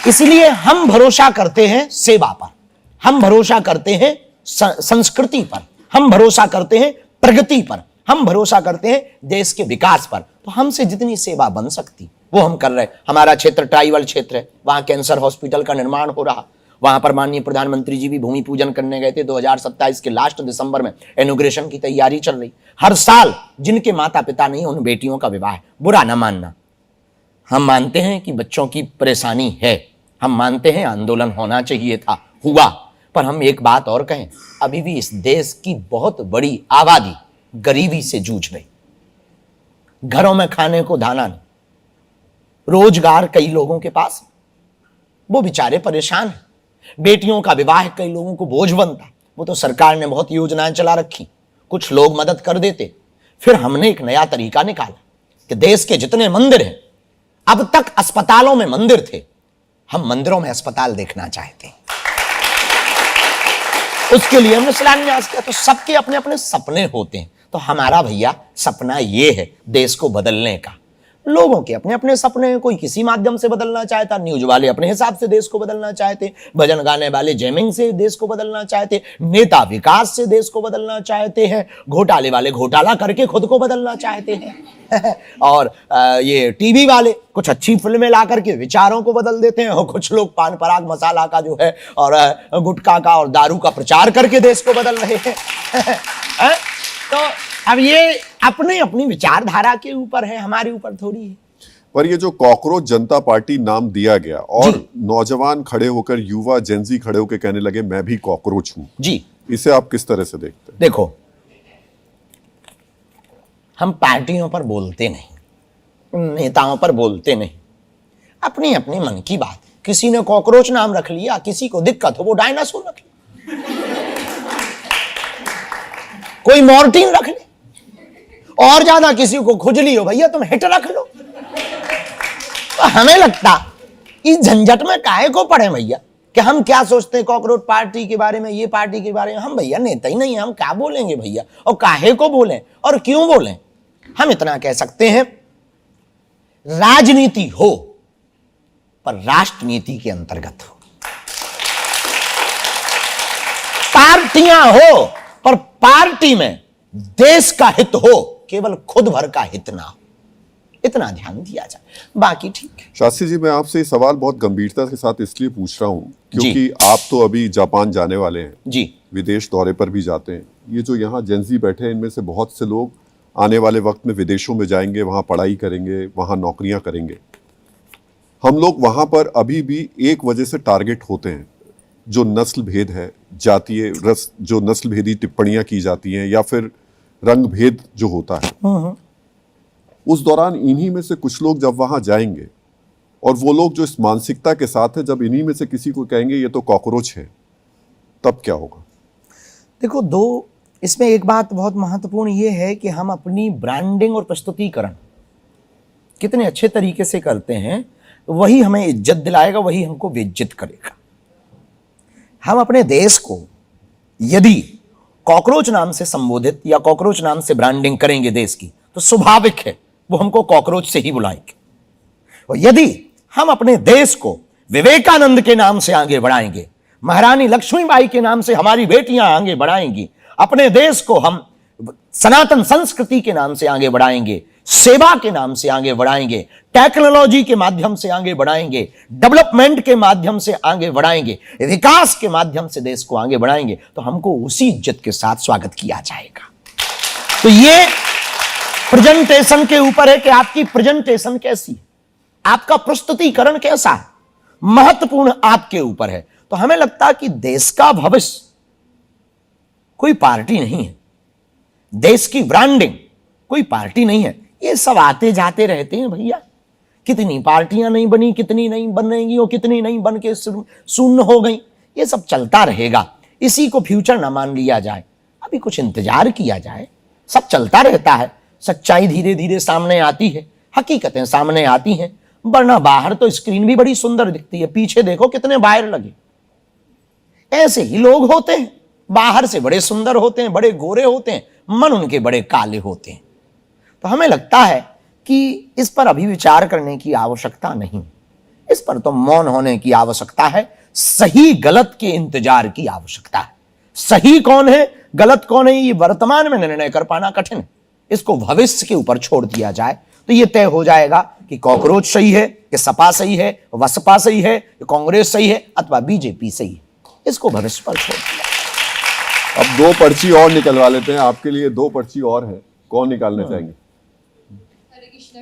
इसलिए हम भरोसा करते हैं सेवा पर, हम भरोसा करते हैं संस्कृति पर, हम भरोसा करते हैं प्रगति पर, हम भरोसा करते हैं देश के विकास पर। तो हमसे जितनी सेवा बन सकती वो हम कर रहे हैं। हमारा क्षेत्र ट्राइबल क्षेत्र है, वहां कैंसर हॉस्पिटल का निर्माण हो रहा, वहां पर माननीय प्रधानमंत्री जी भी भूमि पूजन करने गए थे। 2027 के लास्ट दिसंबर में इनॉग्रेशन की तैयारी चल रही। हर साल जिनके माता पिता नहीं, उन बेटियों का विवाह है। बुरा ना मानना, हम मानते हैं कि बच्चों की परेशानी है, हम मानते हैं आंदोलन होना चाहिए था, हुआ। पर हम एक बात और कहें, अभी भी इस देश की बहुत बड़ी आबादी गरीबी से जूझ रही। घरों में खाने को दाना नहीं, रोजगार कई लोगों के पास, वो बेचारे परेशान हैं। बेटियों का विवाह कई लोगों को बोझ बनता। वो तो सरकार ने बहुत योजनाएं चला रखी, कुछ लोग मदद कर देते। फिर हमने एक नया तरीका निकाला कि देश के जितने मंदिर हैं, अब तक अस्पतालों में मंदिर थे, हम मंदिरों में अस्पताल देखना चाहते हैं। उसके लिए हमने शिलान्यास किया। तो सबके अपने अपने सपने होते हैं। तो हमारा भैया सपना ये है देश को बदलने का। लोगों के अपने अपने सपने हैं, कोई किसी माध्यम से बदलना चाहता, न्यूज वाले अपने हिसाब से देश को बदलना चाहते, भजन गाने वाले जैमिंग से देश को बदलना चाहते, नेता विकास से देश को बदलना चाहते हैं, घोटाले वाले घोटाला करके खुद को बदलना चाहते हैं और ये टीवी वाले कुछ अच्छी फिल्में ला करके विचारों को बदल देते हैं, और कुछ लोग पान पराग मसाला का जो है और गुटखा का और दारू का प्रचार करके देश को बदल रहे हैं। तो अब ये अपनी अपनी विचारधारा के ऊपर है, हमारे ऊपर थोड़ी है। पर ये जो कॉकरोच जनता पार्टी नाम दिया गया और नौजवान खड़े होकर, युवा जेनजी खड़े होकर कहने लगे मैं भी कॉकरोच हूं जी, इसे आप किस तरह से देखते हैं? देखो, हम पार्टियों पर बोलते नहीं, नेताओं पर बोलते नहीं, अपनी अपनी मन की बात। किसी ने कॉकरोच नाम रख लिया, किसी को दिक्कत हो वो डायनासोर रख लिया, कोई मॉर्टिन रख ले, और ज्यादा किसी को खुजली हो भैया तुम हिट रख लो। तो हमें लगता इस झंझट में काहे को पड़े भैया, कि हम क्या सोचते हैं कॉकरोच पार्टी के बारे में, ये पार्टी के बारे में। हम भैया नेता ही नहीं है, हम क्या बोलेंगे भैया, और काहे को बोलें और क्यों बोलें। हम इतना कह सकते हैं, राजनीति हो पर राष्ट्रनीति के अंतर्गत हो, पार्टियां हो पर पार्टी में देश का हित हो, केवल खुद भर का हित ना हो। इतना ध्यान दिया जाए, बाकी ठीक है। शास्त्री जी, मैं आपसे ये सवाल बहुत गंभीरता के साथ इसलिए पूछ रहा हूं क्योंकि आप तो अभी जापान जाने वाले हैं जी, विदेश दौरे पर भी जाते हैं। ये जो यहाँ जेनजी बैठे हैं, इनमें से बहुत से लोग आने वाले वक्त में विदेशों में जाएंगे, वहाँ पढ़ाई करेंगे, वहाँ नौकरियां करेंगे। हम लोग वहाँ पर अभी भी एक वजह से टारगेट होते हैं, जो नस्ल भेद है, जातीय रस, जो नस्ल भेदी टिप्पणियां की जाती हैं या फिर रंग भेद जो होता है। उस दौरान इन्हीं में से कुछ लोग जब वहां जाएंगे और वो लोग जो इस मानसिकता के साथ है, जब इन्हीं में से किसी को कहेंगे ये तो कॉकरोच है, तब क्या होगा? देखो, दो इसमें एक बात बहुत महत्वपूर्ण ये है कि हम अपनी ब्रांडिंग और प्रस्तुतिकरण कितने अच्छे तरीके से करते हैं, वही हमें इज्जत दिलाएगा, वही हमको बेइज्जत करेगा। हम अपने देश को यदि कॉकरोच नाम से संबोधित या कॉकरोच नाम से ब्रांडिंग करेंगे देश की, तो स्वाभाविक है वो हमको कॉकरोच से ही बुलाएंगे। और यदि हम अपने देश को विवेकानंद के नाम से आगे बढ़ाएंगे, महारानी लक्ष्मीबाई के नाम से हमारी बेटियां आगे बढ़ाएंगी, अपने देश को हम सनातन संस्कृति के नाम से आगे बढ़ाएंगे, सेवा के नाम से आगे बढ़ाएंगे, टेक्नोलॉजी के माध्यम से आगे बढ़ाएंगे, डेवलपमेंट के माध्यम से आगे बढ़ाएंगे, विकास के माध्यम से देश को आगे बढ़ाएंगे, तो हमको उसी इज्जत के साथ स्वागत किया जाएगा। तो ये प्रेजेंटेशन के ऊपर है कि आपकी प्रेजेंटेशन कैसी है, आपका प्रस्तुतिकरण कैसा है, महत्वपूर्ण आपके ऊपर है। तो हमें लगता है कि देश का भविष्य कोई पार्टी नहीं है, देश की ब्रांडिंग कोई पार्टी नहीं है। ये सब आते जाते रहते हैं भैया, कितनी पार्टियां नहीं बनी, कितनी नहीं बनेंगी और कितनी नहीं बन के शून्य हो गई, ये सब चलता रहेगा। इसी को फ्यूचर ना मान लिया जाए, अभी कुछ इंतजार किया जाए, सब चलता रहता है। सच्चाई धीरे धीरे सामने आती है, हकीकतें सामने आती हैं, वरना बाहर तो स्क्रीन भी बड़ी सुंदर दिखती है, पीछे देखो कितने वायर लगे। ऐसे ही लोग होते हैं, बाहर से बड़े सुंदर होते हैं, बड़े गोरे होते हैं, मन उनके बड़े काले होते हैं। तो हमें लगता है कि इस पर अभी विचार करने की आवश्यकता नहीं, इस पर तो मौन होने की आवश्यकता है, सही गलत के इंतजार की आवश्यकता है। सही कौन है, गलत कौन है, ये वर्तमान में निर्णय कर पाना कठिन है। इसको भविष्य के ऊपर छोड़ दिया जाए तो ये तय हो जाएगा कि कॉकरोच सही है, कि सपा सही है, बसपा सही है, कांग्रेस सही है अथवा बीजेपी सही है। इसको भविष्य पर छोड़ दिया। अब 2 पर्ची और निकलवा लेते हैं, आपके लिए 2 पर्ची और है, कौन निकालना चाहेंगे?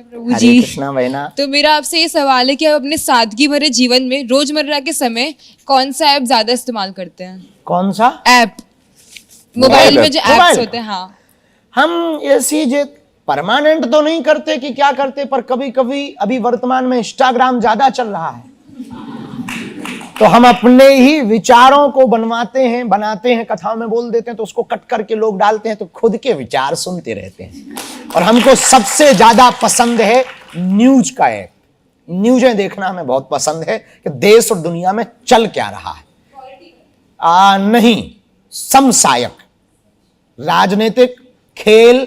प्रभु जी, कृष्णा बहना। तो मेरा आपसे ये सवाल है कि आप अपने सादगी भरे जीवन में रोजमर्रा के समय कौन सा ऐप ज्यादा इस्तेमाल करते हैं? कौन सा ऐप? मोबाइल में जो ऐप्स होते हैं। हाँ, हम ऐसी जो परमानेंट तो नहीं करते कि क्या करते, पर कभी कभी अभी वर्तमान में इंस्टाग्राम ज्यादा चल रहा है, तो हम अपने ही विचारों को बनाते हैं, कथाओं में बोल देते हैं, तो उसको कट करके लोग डालते हैं, तो खुद के विचार सुनते रहते हैं। और हमको सबसे ज्यादा पसंद है न्यूज का ऐप। न्यूज़ें देखना हमें बहुत पसंद है कि देश और दुनिया में चल क्या रहा है। नहीं, समसामयिक, राजनीतिक, खेल,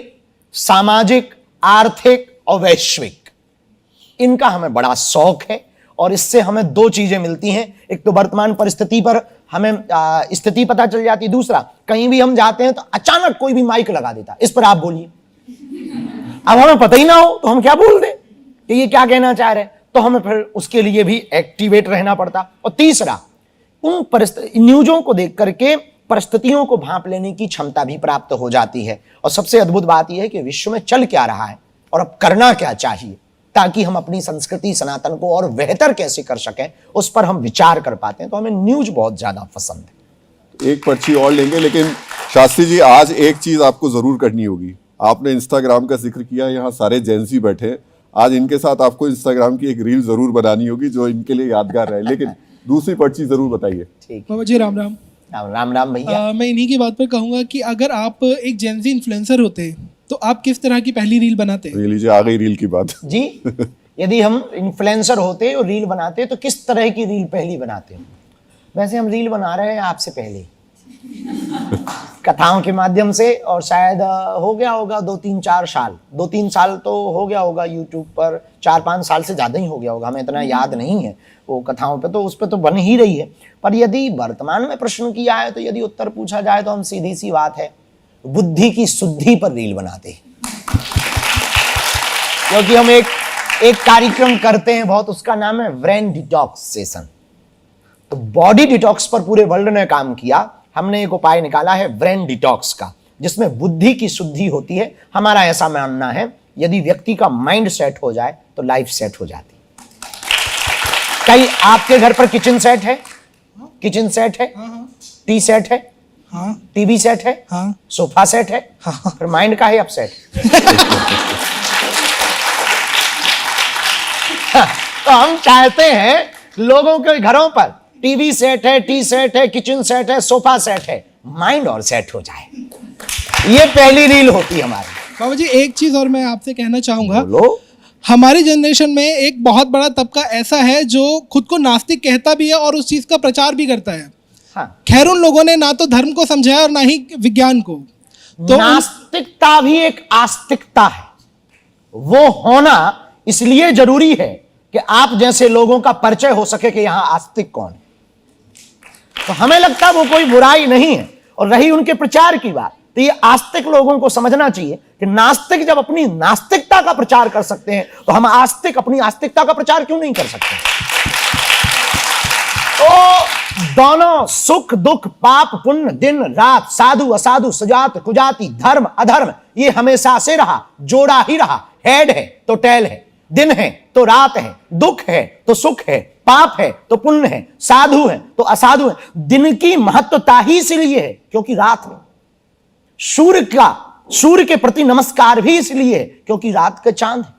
सामाजिक, आर्थिक और वैश्विक, इनका हमें बड़ा शौक है। और इससे हमें 2 चीजें मिलती हैं, एक तो वर्तमान परिस्थिति पर हमें स्थिति पता चल जाती, दूसरा कहीं भी हम जाते हैं तो अचानक कोई भी माइक लगा देता, इस पर आप बोलिए। अब हमें पता ही ना हो तो हम क्या बोल दें कि ये क्या कहना चाह रहे हैं, तो हमें फिर उसके लिए भी एक्टिवेट रहना पड़ता। और तीसरा, उन न्यूज़ों को देख करके परिस्थितियों को भांप लेने की क्षमता भी प्राप्त हो जाती है। और सबसे अद्भुत बात यह है कि विश्व में चल क्या रहा है और अब करना क्या चाहिए, ताकि हम अपनी संस्कृति सनातन को और बेहतर कैसे कर सकें, उस पर हम विचार कर पाते हैं। तो हमें न्यूज बहुत ज्यादा पसंद है। एक पर्ची और लेंगे, लेकिन शास्त्री जी आज एक चीज आपको जरूर करनी होगी। आपने इंस्टाग्राम का जिक्र किया, यहाँ सारे जेंजी बैठे हैं, आज इनके साथ आपको इंस्टाग्राम की एक रील जरूर बनानी होगी जो इनके लिए यादगार रहे। लेकिन दूसरी पर्ची जरूर बताइए। ठीक बाबा जी, राम राम। राम राम भैया। मैं इन्हीं की बात पर कहूंगा कि अगर आप एक जेंजी इन्फ्लुएंसर होते तो आप किस तरह की पहली रील बनाते? ये लीजिए, आ गई रील की बात जी। यदि हम इन्फ्लुएंसर होते और रील बनाते तो किस तरह की रील पहली बनाते? वैसे हम रील बना रहे हैं आपसे पहले कथाओं के माध्यम से, और शायद हो गया होगा 2-3-4 साल, 2-3 साल तो हो गया होगा यूट्यूब पर, 4-5 साल से ज़्यादा ही हो गया होगा, हमें इतना याद नहीं है वो कथाओं पे, तो उस पर तो बन ही रही है। पर यदि वर्तमान में प्रश्न किया है तो यदि उत्तर पूछा जाए तो हम सीधी सी बात है बुद्धि की शुद्धि पर रील बनाते हैं, क्योंकि हम एक कार्यक्रम करते हैं बहुत, उसका नाम है ब्रेन डिटॉक्स सेशन। तो बॉडी डिटॉक्स पर पूरे वर्ल्ड ने काम किया, हमने एक उपाय निकाला है ब्रेन डिटॉक्स का, जिसमें बुद्धि की शुद्धि होती है। हमारा ऐसा मानना है यदि व्यक्ति का माइंड सेट हो जाए तो लाइफ सेट हो जाती है। कई आपके घर पर किचन सेट है? किचन सेट है, टी सेट है, टीवी सेट है, सोफा सेट है, फिर माइंड का है अपसेट। तो हम चाहते हैं लोगों के घरों पर टीवी सेट है, टी सेट है, किचन सेट है, सोफा सेट है, माइंड और सेट हो जाए। ये पहली रील होती है हमारी। बाबा जी, एक चीज और मैं आपसे कहना चाहूंगा। बोलो। हमारी जनरेशन में एक बहुत बड़ा तबका ऐसा है जो खुद को नास्तिक कहता भी है और उस चीज का प्रचार भी करता है। हाँ। खैर, उन लोगों ने ना तो धर्म को समझा और ना ही विज्ञान को। तो नास्तिकता भी एक आस्तिकता है, वो होना इसलिए जरूरी है कि आप जैसे लोगों का परिचय हो सके कि यहां आस्तिक कौन है। तो हमें लगता है वो कोई बुराई नहीं है। और रही उनके प्रचार की बात, तो ये आस्तिक लोगों को समझना चाहिए कि नास्तिक जब अपनी नास्तिकता का प्रचार कर सकते हैं तो हम आस्तिक अपनी आस्तिकता का प्रचार क्यों नहीं कर सकते? तो दोनों सुख दुख, पाप पुण्य, दिन रात, साधु असाधु, सजात कुजाति, धर्म अधर्म, ये हमेशा से रहा, जोड़ा ही रहा। हेड है तो टेल है, दिन है तो रात है, दुख है तो सुख है, पाप है तो पुण्य है, साधु है तो असाधु है। दिन की महत्वता ही इसलिए है क्योंकि रात है। सूर्य के प्रति नमस्कार भी इसलिए है क्योंकि रात का चांद है।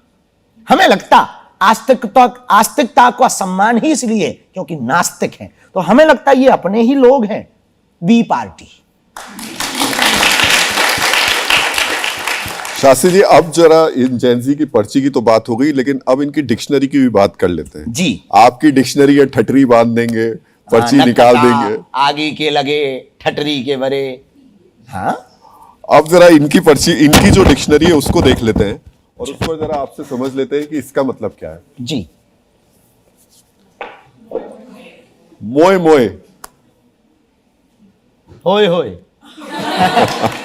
हमें लगता आस्तिकता का सम्मान ही इसलिए क्योंकि नास्तिक है। तो हमें लगता ये अपने ही लोग हैं, बी पार्टी। शास्त्री जी, अब जरा इन जैनजी की पर्ची की तो बात हो गई, लेकिन अब इनकी डिक्शनरी की भी बात कर लेते हैं। जी, आपकी डिक्शनरी है, ठटरी बांध देंगे, पर्ची निकाल देंगे, आगे के लगे ठटरी के बरे। हाँ, अब जरा इनकी पर्ची, इनकी जो डिक्शनरी है उसको देख लेते हैं और उस पर जरा आपसे समझ लेते हैं कि इसका मतलब क्या है। जी, मोए मोए, होए होए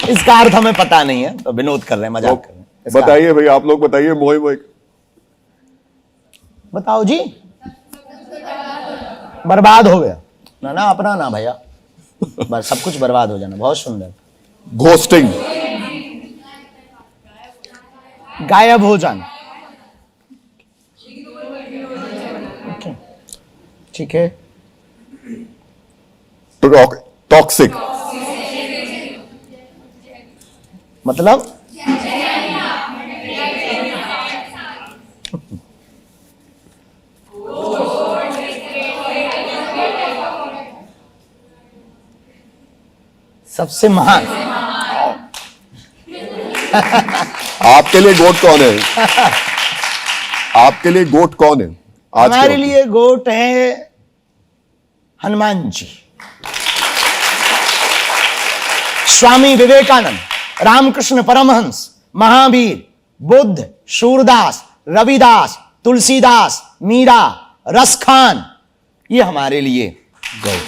इसका अर्थ हमें पता नहीं है, तो विनोद कर रहे हैं, मजाक कर रहे हैं। बताइए भाई, आप लोग बताइए, मोए मोए बताओ जी। बर्बाद हो गया ना अपना ना भैया, बस सब कुछ बर्बाद हो जाना। बहुत सुंदर। घोस्टिंग, गायब हो जाना। ठीक है। टॉक्सिक मतलब सबसे महान। आपके लिए गोट कौन है? आपके लिए गोट कौन है? आज हमारे लिए गोट है हनुमान जी, स्वामी विवेकानंद, रामकृष्ण परमहंस, महावीर, बुद्ध, सूरदास, रविदास, तुलसीदास, मीरा, रसखान, ये हमारे लिए गए।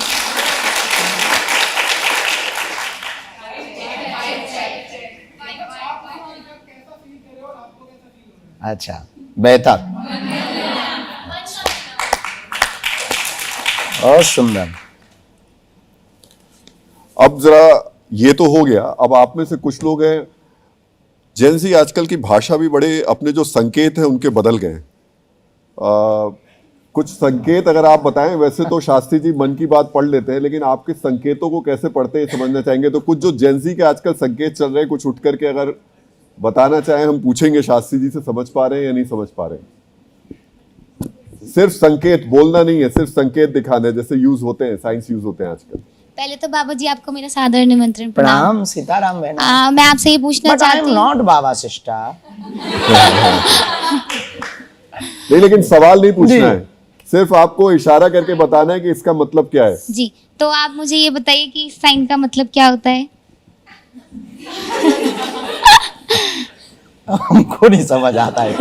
अच्छा, बेहतर, और सुंदर। अब जरा ये तो हो गया, अब आप में से कुछ लोग हैं, जेंजी आजकल की भाषा भी बड़े, अपने जो संकेत हैं उनके बदल गए। कुछ संकेत अगर आप बताएं, वैसे तो शास्त्री जी मन की बात पढ़ लेते हैं, लेकिन आपके संकेतों को कैसे पढ़ते हैं समझना चाहेंगे। तो कुछ जो जेंजी के आजकल संकेत चल रहे हैं, कुछ उठ करके अगर बताना चाहें, हम पूछेंगे शास्त्री जी से, समझ पा रहे हैं या नहीं समझ पा रहे हैं। सिर्फ संकेत, बोलना नहीं है, सिर्फ संकेत दिखाने, जैसे यूज होते हैं, साइंस यूज होते हैं आजकल। पहले तो बाबा जी आपको मेरा सादर निमंत्रण। प्रणाम सीताराम बहन। मैं आपसे ये पूछना चाहती हूँ। Not Baba sister. नहीं, लेकिन सवाल नहीं पूछना है, सिर्फ आपको इशारा करके बताना है कि इसका मतलब क्या है। जी, तो आप मुझे ये बताइए कि इस साइन का मतलब क्या होता है? हमको नहीं समझ आता है।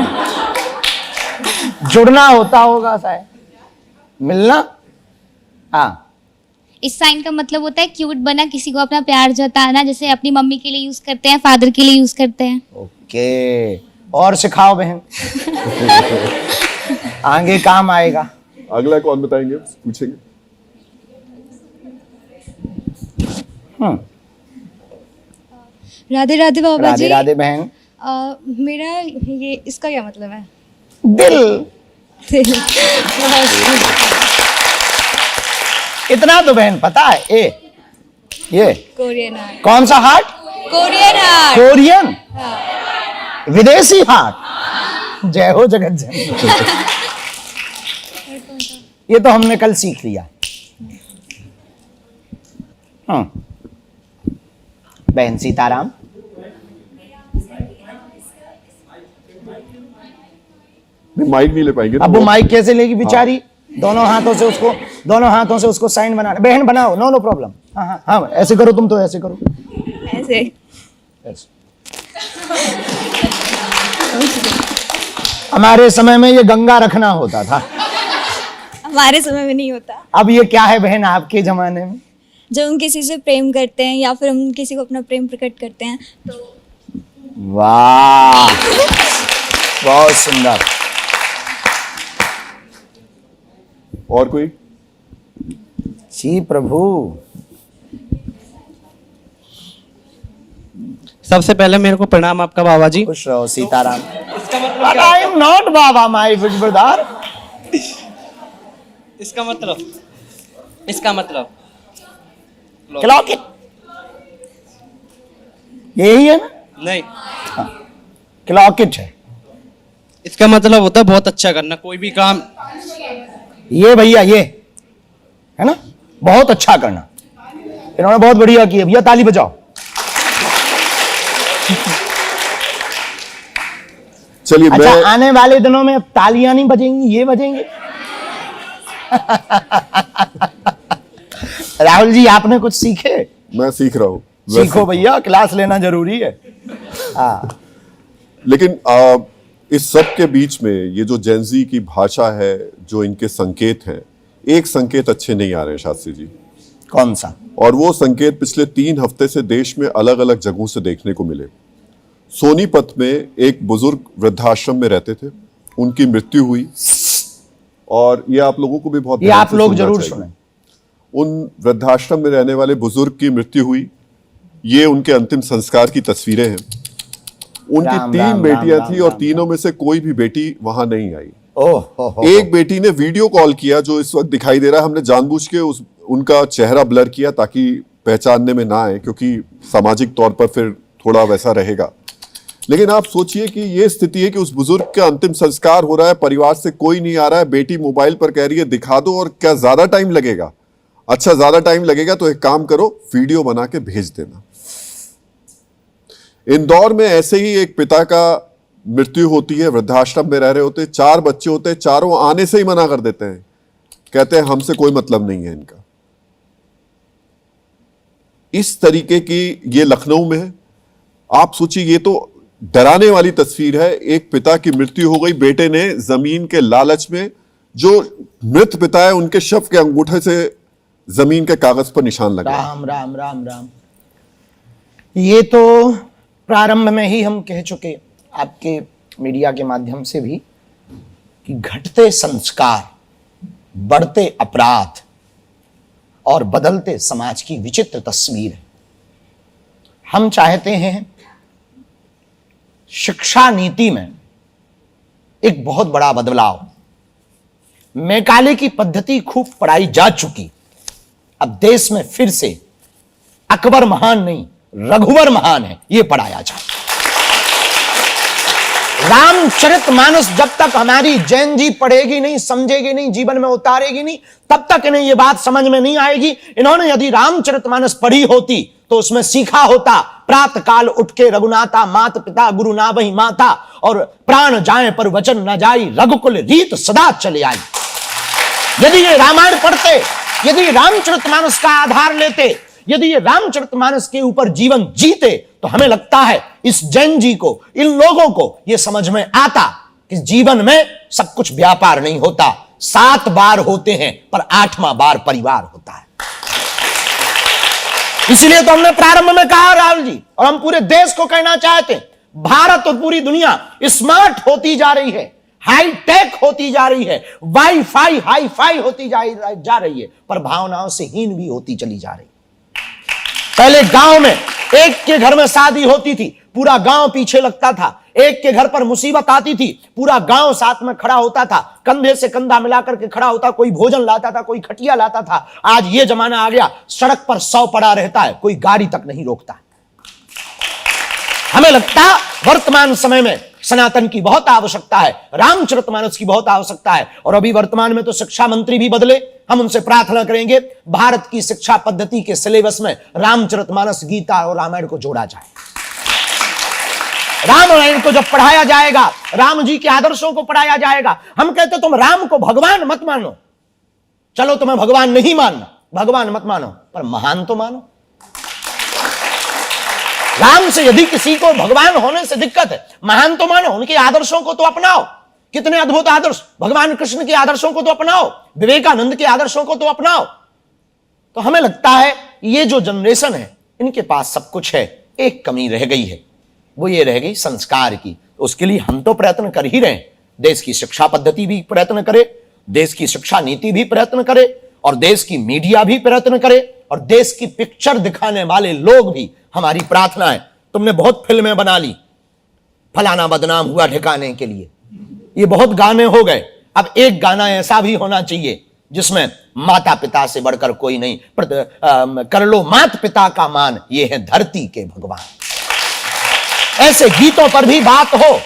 जुड़ना होता होगा शायद, मिलना। हाँ, इस साइन का मतलब होता है क्यूट बना, किसी को अपना प्यार जताना, जैसे अपनी मम्मी के लिए यूज करते हैं, फादर के लिए यूज करते हैं। ओके, और सिखाओ बहन, आगे काम आएगा। अगला कौन बताएंगे, पूछेंगे। राधे राधे बाबा राधे जी। राधे बहन। मेरा ये इसका क्या मतलब है? दिल। इतना तो बहन पता है। ये कोरियन हार्ट। कौन सा हार्ट? Korean heart. कोरियन, विदेशी हार्ट। जय हो जगत जननी। ये तो हमने कल सीख लिया। बहन सीताराम। माइक नहीं ले पाएंगे। अब वो माइक कैसे लेगी बेचारी? दोनों हाथों से उसको साइन बनाना। बहन बनाओ, नो प्रॉब्लम। हाँ, ऐसे करो, तुम तो ऐसे करो, ऐसे। हमारे समय में ये गंगा रखना होता था। हमारे समय में नहीं होता। अब ये क्या है बहन आपके जमाने में? जब हम किसी से प्रेम करते हैं या फिर हम किसी को अपना प्रेम प्रकट करते हैं तो वाह, बहुत सुंदर। और कोई? जी प्रभु। सबसे पहले मेरे को प्रणाम आपका बाबा जी। खुश रहो सीताराम। इसका मतलब क्या? I am not Baba my big brother. इसका मतलब क्लॉक इट, यही है ना? नहीं, क्लॉक इट है। इसका मतलब होता है बहुत अच्छा करना कोई भी काम। ये भैया ये है ना, बहुत अच्छा करना। इन्होंने बहुत बढ़िया किया भैया, ताली बजाओ। चलिए अच्छा, मैं आने वाले दिनों में अब तालियां नहीं बजेंगी, ये बजेंगे। राहुल जी आपने कुछ सीखे? मैं सीख रहा हूं। सीखो भैया, क्लास लेना जरूरी है। हाँ। लेकिन इस सब के बीच में ये जो जेनजी की भाषा है, जो इनके संकेत हैं, एक संकेत अच्छे नहीं आ रहे हैं शास्त्री जी। कौन सा? और वो संकेत पिछले 3 हफ्ते से देश में अलग अलग जगहों से देखने को मिले। सोनीपत में एक बुजुर्ग वृद्धाश्रम में रहते थे, उनकी मृत्यु हुई, और ये आप लोगों को भी बहुत ये आप लोग जरूर सुने। उन वृद्धाश्रम में रहने वाले बुजुर्ग की मृत्यु हुई। ये उनके अंतिम संस्कार की तस्वीरें हैं। उनकी 3 बेटियां थी और तीनों में से कोई भी बेटी वहां नहीं आई। एक बेटी ने वीडियो कॉल किया, जो इस वक्त दिखाई दे रहा है। हमने जानबूझ के उनका चेहरा ब्लर किया ताकि पहचानने में ना आए, क्योंकि सामाजिक तौर पर फिर थोड़ा वैसा रहेगा। लेकिन आप सोचिए कि ये स्थिति है कि उस बुजुर्ग का अंतिम संस्कार हो रहा है, परिवार से कोई नहीं आ रहा है, बेटी मोबाइल पर कह रही है दिखा दो। और क्या ज्यादा टाइम लगेगा? अच्छा, ज्यादा टाइम लगेगा तो एक काम करो, वीडियो बना के भेज देना। इंदौर में ऐसे ही एक पिता का मृत्यु होती है, वृद्धाश्रम में रह रहे होते, 4 बच्चे होते, चारों आने से ही मना कर देते हैं, कहते हैं हमसे कोई मतलब नहीं है इनका। इस तरीके की ये लखनऊ में है। आप सोचिए, ये तो डराने वाली तस्वीर है। एक पिता की मृत्यु हो गई, बेटे ने जमीन के लालच में, जो मृत पिता है उनके शव के अंगूठे से जमीन के कागज पर निशान लगा। राम राम राम राम। ये तो प्रारंभ में ही हम कह चुके आपके मीडिया के माध्यम से भी कि घटते संस्कार, बढ़ते अपराध और बदलते समाज की विचित्र तस्वीर है। हम चाहते हैं शिक्षा नीति में एक बहुत बड़ा बदलाव। मैकाले की पद्धति खूब पढ़ाई जा चुकी, अब देश में फिर से अकबर महान नहीं, रघुवर महान है, यह पढ़ाया जाए। रामचरितमानस जब तक हमारी जैन जी पढ़ेगी नहीं, समझेगी नहीं, जीवन में उतारेगी नहीं, तब तक इन्हें यह बात समझ में नहीं आएगी। इन्होंने यदि रामचरितमानस पढ़ी होती तो उसमें सीखा होता, प्रातः काल उठ के रघुनाथा, मात पिता गुरु ना बही माता, और प्राण जाए पर वचन न जाई, रघुकुल रीत सदा चले आई। यदि ये रामायण पढ़ते, यदि रामचरितमानस का आधार लेते, यदि ये रामचरितमानस के ऊपर जीवन जीते, तो हमें लगता है इस जैन जी को, इन लोगों को यह समझ में आता कि जीवन में सब कुछ व्यापार नहीं होता। 7 बार होते हैं पर 8वां बार परिवार होता है। इसलिए तो हमने प्रारंभ में कहा राहुल जी, और हम पूरे देश को कहना चाहते हैं, भारत और पूरी दुनिया स्मार्ट होती जा रही है, हाई टेक होती जा रही है, वाईफाई हाई फाई होती जा रही है, पर भावनाओं से हीन भी होती चली जा रही है। पहले गांव में एक के घर में शादी होती थी, पूरा गांव पीछे लगता था। एक के घर पर मुसीबत आती थी, पूरा गांव साथ में खड़ा होता था, कंधे से कंधा मिलाकर के खड़ा होता, कोई भोजन लाता था, कोई खटिया लाता था। आज ये जमाना आ गया, सड़क पर 100 पड़ा रहता है, कोई गाड़ी तक नहीं रोकता। हमें लगता वर्तमान समय में सनातन की बहुत आवश्यकता है, रामचरितमानस की बहुत आवश्यकता है। और अभी वर्तमान में तो शिक्षा मंत्री भी बदले, हम उनसे प्रार्थना करेंगे भारत की शिक्षा पद्धति के सिलेबस में रामचरितमानस, गीता और रामायण को जोड़ा जाए। रामायण को जब पढ़ाया जाएगा, राम जी के आदर्शों को पढ़ाया जाएगा। हम कहते तुम राम को भगवान मत मानो, चलो तुम्हें भगवान नहीं मानना, भगवान मत मानो, पर महान तो मानो। राम से यदि किसी को भगवान होने से दिक्कत है, महान तो मानो, उनके आदर्शों को तो अपनाओ। कितने अद्भुत आदर्श, भगवान कृष्ण के आदर्शों को तो अपनाओ, विवेकानंद के आदर्शों को तो अपनाओ। तो हमें लगता है ये जो जनरेशन है इनके पास सब कुछ है, एक कमी रह गई है, वो ये रह गई संस्कार की। उसके लिए हम तो प्रयत्न कर ही रहे हैं, देश की शिक्षा पद्धति भी प्रयत्न करे, देश की शिक्षा नीति भी प्रयत्न करे, और देश की मीडिया भी प्रयत्न करे, और देश की पिक्चर दिखाने वाले लोग भी। हमारी प्रार्थना है, तुमने बहुत फिल्में बना ली, फलाना बदनाम हुआ ठिकाने के लिए, ये बहुत गाने हो गए, अब एक गाना ऐसा भी होना चाहिए जिसमें माता पिता से बढ़कर कोई नहीं, कर लो माता पिता का मान, ये है धरती के भगवान। ऐसे गीतों पर भी बात हो,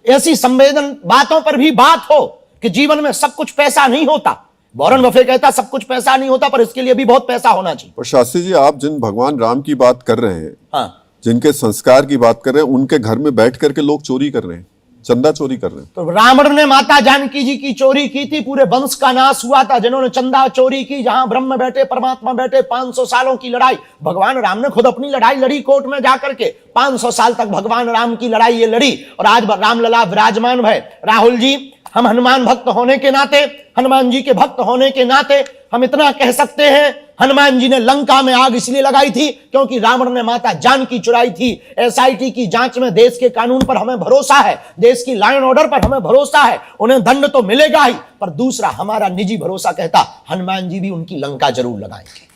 ऐसी संवेदन बातों पर भी बात हो कि जीवन में सब कुछ पैसा नहीं होता। वॉरेन बफे कहता सब कुछ पैसा नहीं होता, पर इसके लिए भी बहुत पैसा होना चाहिए। और शास्त्री जी, आप जिन भगवान राम की बात कर रहे हैं, हाँ, जिनके संस्कार की बात कर रहे हैं, उनके घर में बैठ करके लोग चोरी कर रहे हैं, चंदा चोरी कर रहे हैं। तो रावण ने माता जानकी जी की चोरी की थी, पूरे वंश का नाश हुआ था जिन्होंने चंदा चोरी की। जहां ब्रह्म बैठे परमात्मा बैठे, 500 सालों की लड़ाई, भगवान राम ने खुद अपनी लड़ाई लड़ी कोर्ट में जाकर के। 500 साल तक भगवान राम की लड़ाई ये लड़ी, और आज रामलला विराजमान भय। राहुल जी, हम हनुमान भक्त होने के नाते, हनुमान जी के भक्त होने के नाते हम इतना कह सकते हैं, हनुमान जी ने लंका में आग इसलिए लगाई थी क्योंकि रावण ने माता जानकी चुराई थी। एसआईटी की जांच में देश के कानून पर हमें भरोसा है, देश की लॉ एंड ऑर्डर पर हमें भरोसा है, उन्हें दंड तो मिलेगा ही, पर दूसरा हमारा निजी भरोसा कहता हनुमान जी भी उनकी लंका जरूर लगाएंगे।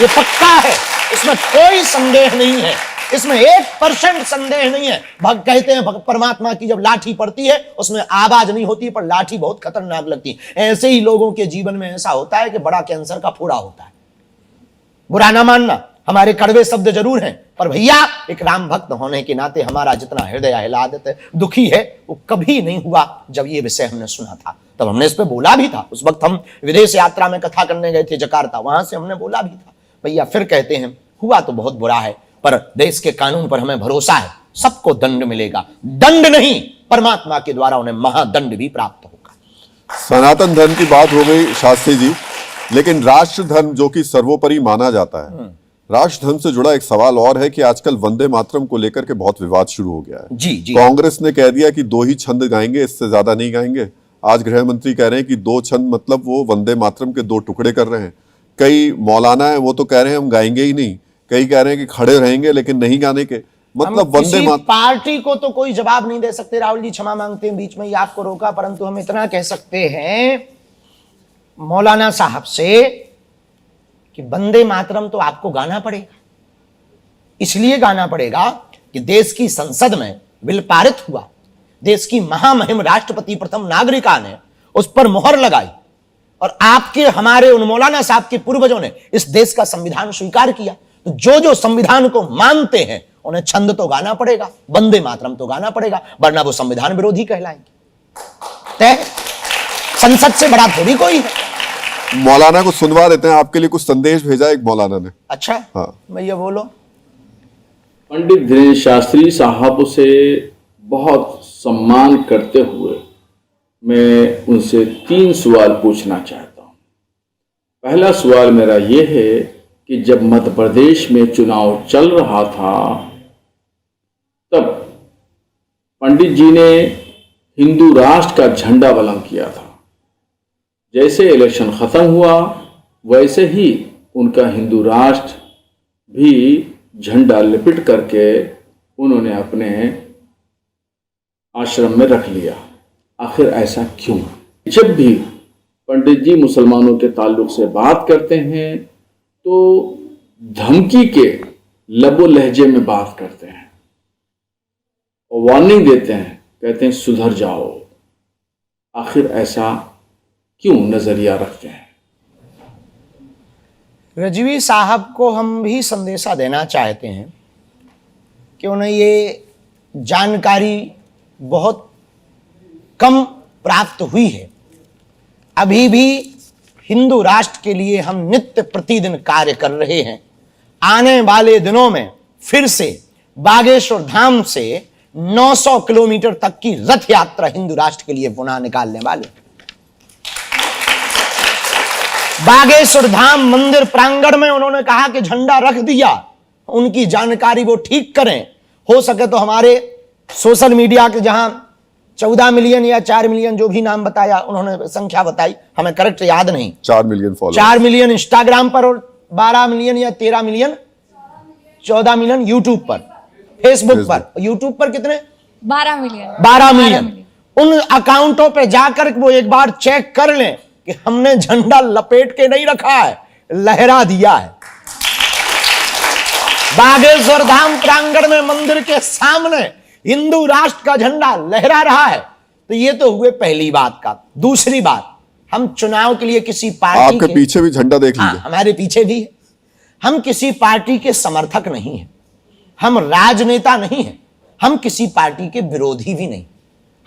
ये पक्का है, इसमें कोई संदेह नहीं है, इसमें 1% संदेह नहीं है। भक्त कहते हैं परमात्मा की जब लाठी पड़ती है उसमें आवाज नहीं होती, पर लाठी बहुत खतरनाक लगती है। ऐसे ही लोगों के जीवन में ऐसा होता है कि बड़ा कैंसर का फोड़ा होता है। बुरा ना मानना, हमारे कड़वे शब्द जरूर हैं, पर भैया एक राम भक्त होने के नाते हमारा जितना हृदय आह्लादित दुखी है वो कभी नहीं हुआ जब ये विषय हमने सुना था। तब हमने इस पर बोला भी था। उस वक्त हम विदेश यात्रा में कथा करने गए थे जकार्ता, वहां से हमने बोला भी था। भैया फिर कहते हैं हुआ तो बहुत बुरा है, पर देश के कानून पर हमें भरोसा है, सबको दंड मिलेगा। दंड नहीं, परमात्मा के द्वारा उन्हें महादंड भी प्राप्त होगा। सनातन धर्म की बात हो गई शास्त्री जी, लेकिन राष्ट्र धर्म जो कि सर्वोपरि माना जाता है, राष्ट्र धर्म से जुड़ा एक सवाल और है कि आजकल वंदे मातरम को लेकर के बहुत विवाद शुरू हो गया है। जी। कांग्रेस ने कह दिया कि 2 ही छंद गाएंगे, इससे ज्यादा नहीं गाएंगे। आज गृह मंत्री कह रहे हैं कि 2 छंद मतलब वो वंदे मातरम के 2 टुकड़े कर रहे हैं। कई मौलाना है वो तो कह रहे हैं हम गाएंगे ही नहीं, कई कह रहे हैं कि खड़े रहेंगे लेकिन नहीं गाने के। मतलब वंदे मातरम पार्टी को तो कोई जवाब नहीं दे सकते। राहुल जी क्षमा मांगते हैं, बीच में ही आपको रोका, परंतु हम इतना कह सकते हैं मौलाना साहब से कि वंदे मातरम तो आपको गाना पड़ेगा। इसलिए गाना पड़ेगा कि देश की संसद में बिल पारित हुआ, देश की महामहिम राष्ट्रपति प्रथम नागरिका ने उस पर मुहर लगाई, और आपके हमारे उन मौलाना साहब के पूर्वजों ने इस देश का संविधान स्वीकार किया। तो जो संविधान को मानते हैं उन्हें छंद तो गाना पड़ेगा, वंदे मातरम तो गाना पड़ेगा, वरना वो संविधान विरोधी कहलाएंगे। तय संसद से बड़ा थोड़ी कोई है। मौलाना को सुनवा देते हैं, आपके लिए कुछ संदेश भेजा एक मौलाना ने। अच्छा, हाँ भैया बोलो। पंडित धीरेन्द्र शास्त्री साहब से बहुत सम्मान करते हुए मैं उनसे 3 सवाल पूछना चाहता हूँ। पहला सवाल मेरा ये है कि जब मध्य प्रदेश में चुनाव चल रहा था तब पंडित जी ने हिंदू राष्ट्र का झंडा बुलंद किया था। जैसे इलेक्शन खत्म हुआ वैसे ही उनका हिंदू राष्ट्र भी झंडा लिपट करके उन्होंने अपने आश्रम में रख लिया। आखिर ऐसा क्यों? जब भी पंडित जी मुसलमानों के ताल्लुक से बात करते हैं तो धमकी के लबो लहजे में बात करते हैं और वार्निंग देते हैं, कहते हैं सुधर जाओ। आखिर ऐसा क्यों नजरिया रखते हैं? रजवी साहब को हम भी संदेशा देना चाहते हैं कि उन्हें ये जानकारी बहुत कम प्राप्त हुई है। अभी भी हिंदू राष्ट्र के लिए हम नित्य प्रतिदिन कार्य कर रहे हैं। आने वाले दिनों में फिर से बागेश्वर धाम से 900 किलोमीटर तक की रथ यात्रा हिंदू राष्ट्र के लिए पुनः निकालने वाले। बागेश्वर धाम मंदिर प्रांगण में उन्होंने कहा कि झंडा रख दिया, उनकी जानकारी वो ठीक करें। हो सके तो हमारे सोशल मीडिया के जहां 14 मिलियन या 4 मिलियन जो भी नाम बताया उन्होंने, संख्या बताई, हमें करेक्ट याद नहीं, 4 मिलियन फॉलोअर, 4 मिलियन इंस्टाग्राम पर और 12 मिलियन या 13 मिलियन 14 मिलियन यूट्यूब पर, फेसबुक पर। यूट्यूब पर कितने? 12 मिलियन। 12 मिलियन। उन अकाउंटों पे जाकर वो एक बार चेक कर लें कि हमने झंडा लपेट के नहीं रखा है, लहरा दिया है। बागेश्वर धाम प्रांगण में मंदिर के सामने हिंदू राष्ट्र का झंडा लहरा रहा है। तो ये तो हुए पहली बात का। दूसरी बात, हम चुनाव के लिए किसी पार्टी आपके पीछे भी झंडा देख लीजिए। हमारे पीछे भी है। हम किसी पार्टी के समर्थक नहीं हैं, हम राजनेता नहीं हैं, हम किसी पार्टी के विरोधी भी नहीं।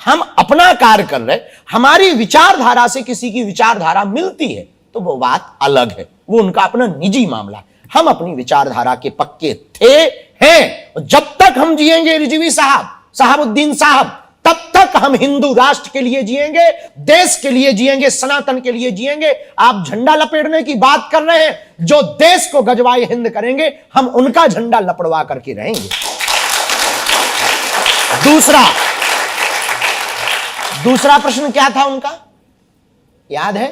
हम अपना कार्य कर रहे, हमारी विचारधारा से किसी की विचारधारा मिलती है तो वो बात अलग है, वो उनका अपना निजी मामला है। हम अपनी विचारधारा के पक्के थे, हैं। जब तक हम जिएंगे रिजवी साहब, शहाबुद्दीन साहब, तब तक हम हिंदू राष्ट्र के लिए जिएंगे, देश के लिए जिएंगे, सनातन के लिए जिएंगे। आप झंडा लपेटने की बात कर रहे हैं, जो देश को गजवाए हिंद करेंगे हम उनका झंडा लपड़वा करके रहेंगे। दूसरा प्रश्न क्या था उनका, याद है?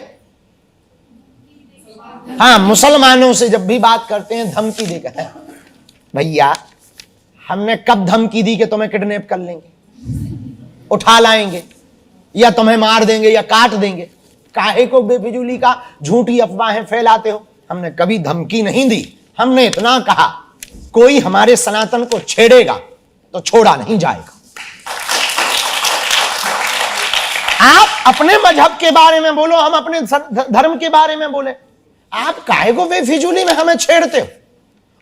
हाँ, मुसलमानों से जब भी बात करते हैं धमकी देकर। भैया हमने कब धमकी दी कि तुम्हें किडनैप कर लेंगे, उठा लाएंगे या तुम्हें मार देंगे या काट देंगे? काहे को बेफिजूली का झूठी अफवाहें फैलाते हो? हमने कभी धमकी नहीं दी। हमने इतना कहा, कोई हमारे सनातन को छेड़ेगा तो छोड़ा नहीं जाएगा। आप अपने मजहब के बारे में बोलो, हम अपने धर्म के बारे में बोले। आप काहे को बेफिजूली में हमें छेड़ते हो?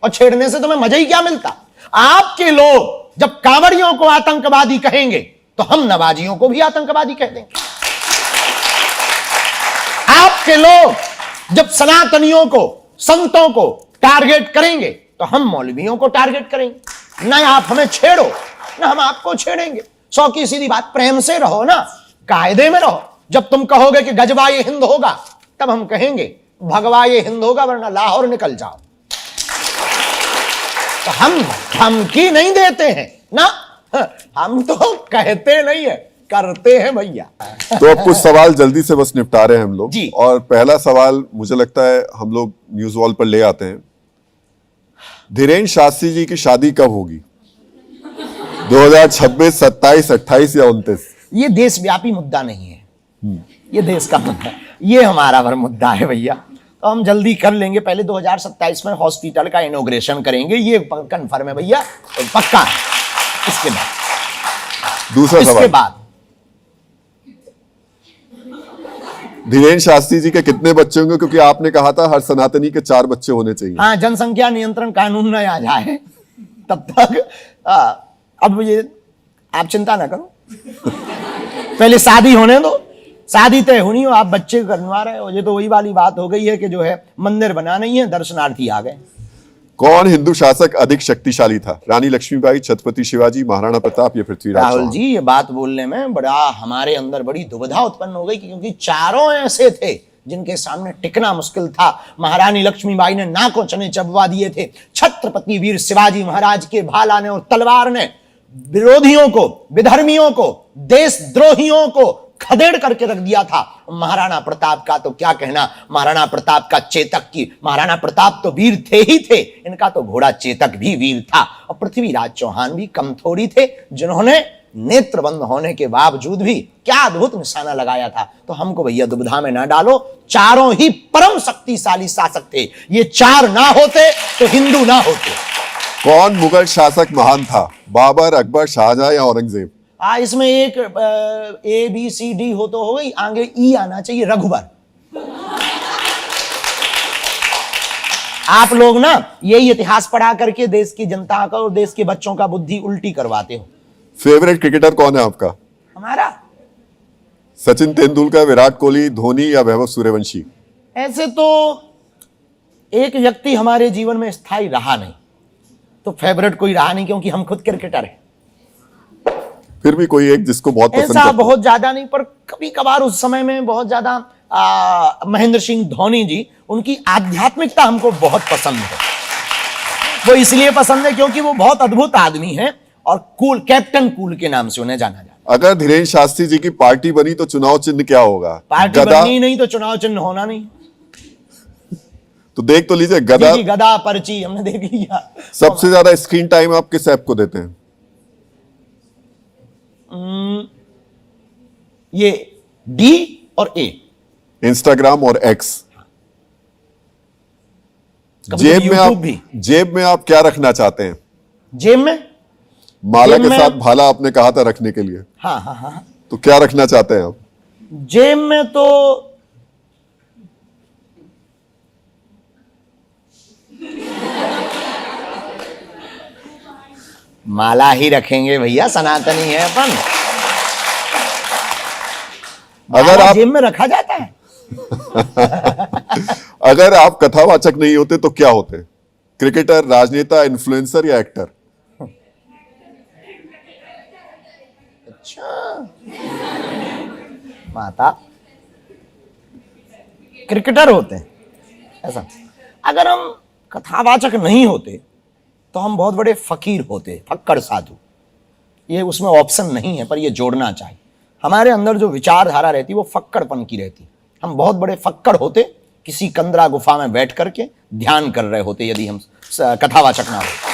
और छेड़ने से तुम्हें मजा ही क्या मिलता? आपके लोग जब कांवड़ियों को आतंकवादी कहेंगे तो हम नवाजियों को भी आतंकवादी कह देंगे। आपके लोग जब सनातनियों को, संतों को टारगेट करेंगे तो हम मौलवियों को टारगेट करेंगे। ना आप हमें छेड़ो ना हम आपको छेड़ेंगे। 100 की सीधी बात, प्रेम से रहो ना, कायदे में रहो। जब तुम कहोगे कि गजवाए हिंद होगा तब हम कहेंगे भगवाए हिंद होगा, वरना लाहौर निकल जाओ। तो हम धमकी नहीं देते हैं ना, हम तो कहते नहीं है, करते हैं भैया। तो अब कुछ सवाल जल्दी से बस निपटा रहे हैं हम लोग जी। और पहला सवाल मुझे लगता है हम लोग न्यूज वॉल पर ले आते हैं। धीरेन्द्र शास्त्री जी की शादी कब होगी? 2026, 27, 28 या 29? ये देशव्यापी मुद्दा नहीं है, ये देश का मुद्दा है, ये हमारा भर मुद्दा है भैया। तो हम जल्दी कर लेंगे। पहले 2027 में हॉस्पिटल का इनॉग्रेशन करेंगे, ये कंफर्म है भैया, तो पक्का है। इसके बाद दूसरा सवाल, इसके बाद धीरेन्द्र शास्त्री जी के कितने बच्चे होंगे? क्योंकि आपने कहा था हर सनातनी के 4 बच्चे होने चाहिए। हाँ, जनसंख्या नियंत्रण कानून न आ जाए तब तक अब ये आप चिंता ना करो, पहले शादी होने दो, शादी तय होनी हो, आप बच्चे करवा रहे हो। ये तो वही वाली बात हो गई है कि जो है मंदिर बना नहीं है, दर्शनार्थी आ गए। कौन हिंदू शासक अधिक शक्तिशाली था? रानी लक्ष्मीबाई, छत्रपति शिवाजी, महाराणा प्रताप या पृथ्वीराज राहुल चौहान? जी, ये बात बोलने में बड़ा हमारे अंदर बड़ी दुविधा उत्पन्न हो गई, क्योंकि चारों ऐसे थे जिनके सामने टिकना मुश्किल था। महारानी लक्ष्मीबाई ने नाकों चने चबवा दिए थे, छत्रपति वीर शिवाजी महाराज के भाला ने और तलवार ने विरोधियों को, विधर्मियों को, देशद्रोहियों को खदेड़ करके रख दिया था। महाराणा प्रताप का तो क्या कहना, महाराणा प्रताप का चेतक की, महाराणा प्रताप तो वीर थे ही थे, इनका तो घोड़ा चेतक भी वीर था। और पृथ्वीराज चौहान भी कम थोड़ी थे, जिन्होंने नेत्र बंद होने के बावजूद भी क्या अद्भुत निशाना लगाया था। तो हमको भैया दुविधा में ना डालो, चारों ही परम शक्तिशाली शासक थे। ये 4 ना होते तो हिंदू ना होते। कौन मुगल शासक महान था? बाबर, अकबर, शाहजहां या औरंगजेब? इसमें एक ABCD हो तो हो गई, आगे ई आना चाहिए, रघुबर। आप लोग ना यही इतिहास पढ़ा करके देश की जनता का और देश के बच्चों का बुद्धि उल्टी करवाते हो। फेवरेट क्रिकेटर कौन है आपका? हमारा सचिन तेंदुलकर, विराट कोहली, धोनी या वैभव सूर्यवंशी? ऐसे तो एक व्यक्ति हमारे जीवन में स्थायी रहा नहीं, तो फेवरेट कोई रहा नहीं, क्योंकि हम खुद क्रिकेटर हैं। फिर भी कोई एक जिसको बहुत पसंद ऐसा करते? बहुत ज्यादा नहीं, पर कभी कभार उस समय में बहुत ज्यादा महेंद्र सिंह धोनी जी, उनकी आध्यात्मिकता हमको बहुत पसंद है। वो इसलिए पसंद है क्योंकि वो बहुत अद्भुत आदमी है और कूल, कैप्टन कूल के नाम से उन्हें जाना जाता है। अगर धीरेन्द्र शास्त्री जी की पार्टी बनी तो चुनाव चिन्ह क्या होगा? पार्टी गदा? बननी नहीं तो चुनाव चिन्ह होना नहीं। तो देख तो लीजिए, गदा। जी, गदा पर्ची हमने देख लिया। सबसे ज्यादा स्क्रीन टाइम आप किस ऐप को देते हैं? ये डी और ए, इंस्टाग्राम और एक्स। जेब में आप क्या रखना चाहते हैं? जेब में माला जेब के में- साथ भाला आपने कहा था रखने के लिए, हाँ हाँ हाँ, तो क्या रखना चाहते हैं आप? जेब में तो माला ही रखेंगे भैया, सनातनी है अपन। अगर आप जेब में रखा जाता है। अगर आप कथावाचक नहीं होते तो क्या होते? क्रिकेटर, राजनेता, इन्फ्लुएंसर या एक्टर? अच्छा, माता क्रिकेटर होते हैं ऐसा। अगर हम कथावाचक नहीं होते तो हम बहुत बड़े फकीर होते, फक्कड़ साधु। ये उसमें ऑप्शन नहीं है, पर ये जोड़ना चाहिए। हमारे अंदर जो विचारधारा रहती वो फक्कड़पन की रहती। हम बहुत बड़े फक्कड़ होते, किसी कंदरा गुफा में बैठ करके ध्यान कर रहे होते, यदि हम कथावाचक ना हो।